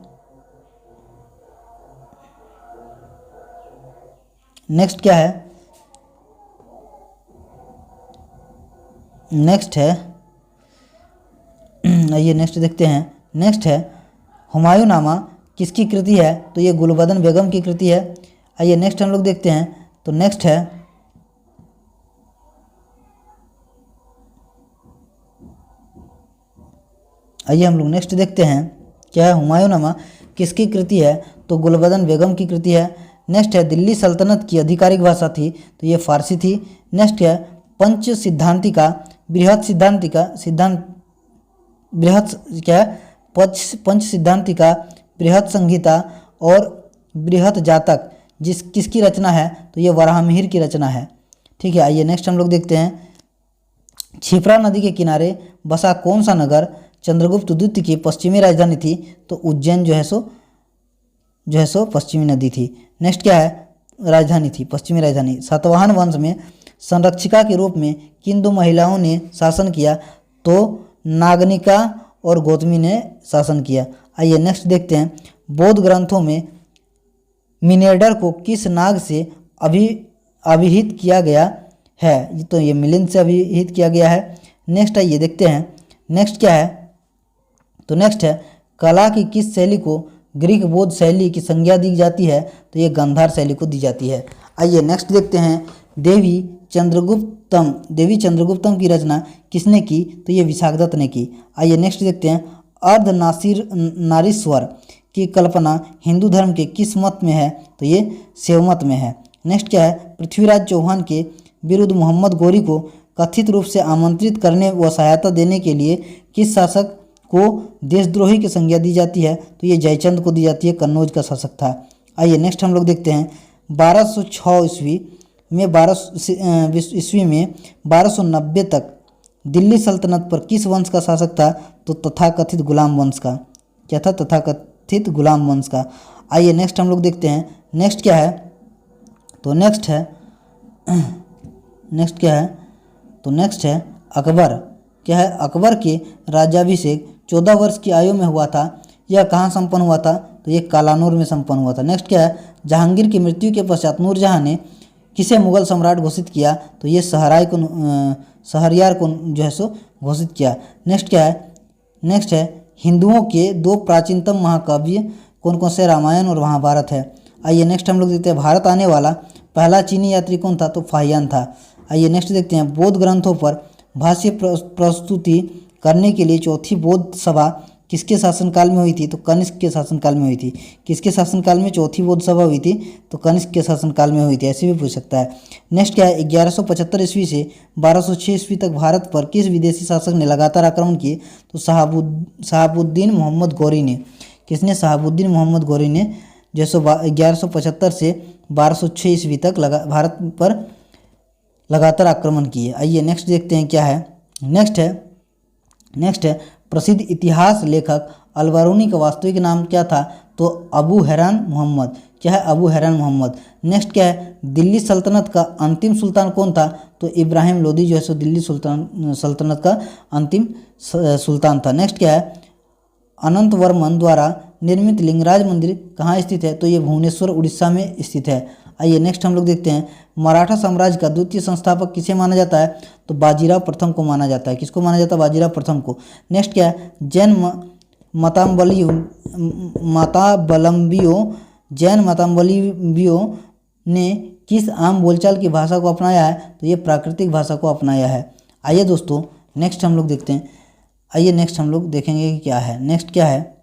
नेक्स्ट क्या है? नेक्स्ट है आइए नेक्स्ट देखते हैं। नेक्स्ट है हुमायूंनामा किसकी कृति है? तो ये गुलबदन बेगम की कृति है। आइए नेक्स्ट हम लोग देखते हैं। तो नेक्स्ट है आइए हम लोग नेक्स्ट देखते हैं क्या है? हुमायूंनामा किसकी कृति है? तो गुलबदन बेगम की कृति है। नेक्स्ट है दिल्ली सल्तनत की आधिकारिक भाषा थी, तो ये फारसी थी। नेक्स्ट है पंच सिद्धांतिका बृहत क्या है? पंच सिद्धांतिका बृहत संहिता और बृहत जातक किसकी रचना है? तो ये वराहमिहिर की रचना है। ठीक है। आइए नेक्स्ट हम लोग देखते हैं, क्षिप्रा नदी के किनारे बसा कौन सा नगर चंद्रगुप्त द्वितीय की पश्चिमी राजधानी थी? तो उज्जैन जो है सो पश्चिमी नदी थी। नेक्स्ट क्या है? राजधानी थी, पश्चिमी राजधानी। सातवाहन वंश में संरक्षिका के रूप में किन 2 महिलाओं ने शासन किया? तो नागनिका और गौतमी ने शासन किया। आइए नेक्स्ट देखते हैं, बौद्ध ग्रंथों में मिनेडर को किस नाग से अभिहित किया गया है? तो ये मिलिंद से अभिहित किया गया है। नेक्स्ट आइए देखते हैं। नेक्स्ट क्या है? तो नेक्स्ट है कला की किस शैली को ग्रीक बौद्ध शैली की संज्ञा दी जाती है? तो ये गांधार शैली को दी जाती है। आइए नेक्स्ट देखते हैं, देवी चंद्रगुप्तम की रचना किसने की? तो ये विशाखदत्त ने की। आइए नेक्स्ट देखते हैं, अर्ध नारीश्वर की कल्पना हिंदू धर्म के किस मत में है? तो ये शैव मत में है। नेक्स्ट क्या है? पृथ्वीराज चौहान के विरुद्ध मोहम्मद गौरी को कथित रूप से आमंत्रित करने व सहायता देने के लिए किस शासक को देशद्रोही की संज्ञा दी जाती है? तो ये जयचंद को दी जाती है, कन्नौज का शासक था। आइए नेक्स्ट हम लोग देखते हैं, 1206 ईस्वी में 1290 तक दिल्ली सल्तनत पर किस वंश का शासक था? तो तथाकथित गुलाम वंश का। क्या था? तथाकथित गुलाम वंश का। आइए नेक्स्ट हम लोग देखते हैं। नेक्स्ट क्या है? तो नेक्स्ट क्या है? तो नेक्स्ट है अकबर। क्या है? अकबर के राज्याभिषेक 14 वर्ष की आयु में हुआ था। यह कहाँ संपन्न हुआ था? तो ये कालानूर में संपन्न हुआ था। नेक्स्ट क्या है? जहांगीर की मृत्यु के पश्चात नूरजहां ने किसे मुगल सम्राट घोषित किया? तो ये शहरयार को जो है सो घोषित किया। नेक्स्ट क्या है? नेक्स्ट है हिंदुओं के दो प्राचीनतम महाकाव्य कौन कौन से? रामायण और महाभारत है। आइए नेक्स्ट हम लोग देखते हैं। भारत आने वाला पहला चीनी यात्री कौन था? तो फाहियान था। आइए नेक्स्ट देखते हैं। बौद्ध ग्रंथों पर भाष्य प्रस्तुति करने के लिए चौथी बौद्ध सभा किसके शासनकाल में हुई थी? तो कनिष्क के शासनकाल में हुई थी। किसके शासनकाल में चौथी बौद्ध सभा हुई थी? तो कनिष्क के शासनकाल में हुई थी। ऐसे भी पूछ सकता है। नेक्स्ट क्या है? 1175 ईस्वी से 1206 ईस्वी तक भारत पर किस विदेशी शासक ने लगातार आक्रमण किए? तो शहाबुद्दीन मोहम्मद गौरी ने। किसने? शहाबुद्दीन मोहम्मद गौरी ने जो 1175 से 1206 ईस्वी तक भारत पर लगातार आक्रमण किए। आइए नेक्स्ट देखते हैं क्या है। नेक्स्ट है प्रसिद्ध इतिहास लेखक अलबरूनी का वास्तविक नाम क्या था? तो अबू हैरान मोहम्मद। क्या है? अबू हैरान मोहम्मद। नेक्स्ट क्या है? दिल्ली सल्तनत का अंतिम सुल्तान कौन था? तो इब्राहिम लोदी जो है सो दिल्ली सल्तनत का अंतिम सुल्तान था। नेक्स्ट क्या है? अनंत वर्मन द्वारा निर्मित लिंगराज मंदिर कहाँ स्थित है? तो ये भुवनेश्वर उड़ीसा में स्थित है। आइए नेक्स्ट हम लोग देखते हैं। मराठा साम्राज्य का द्वितीय संस्थापक किसे माना जाता है? तो बाजीराव प्रथम को माना जाता है। किसको माना जाता है? बाजीराव प्रथम को। नेक्स्ट क्या है? जैन मतावलंबियों ने किस आम बोलचाल की भाषा को अपनाया है? तो ये प्राकृतिक भाषा को अपनाया है। आइए दोस्तों नेक्स्ट हम लोग देखते हैं। आइए नेक्स्ट हम लोग देखेंगे कि क्या है। नेक्स्ट क्या है?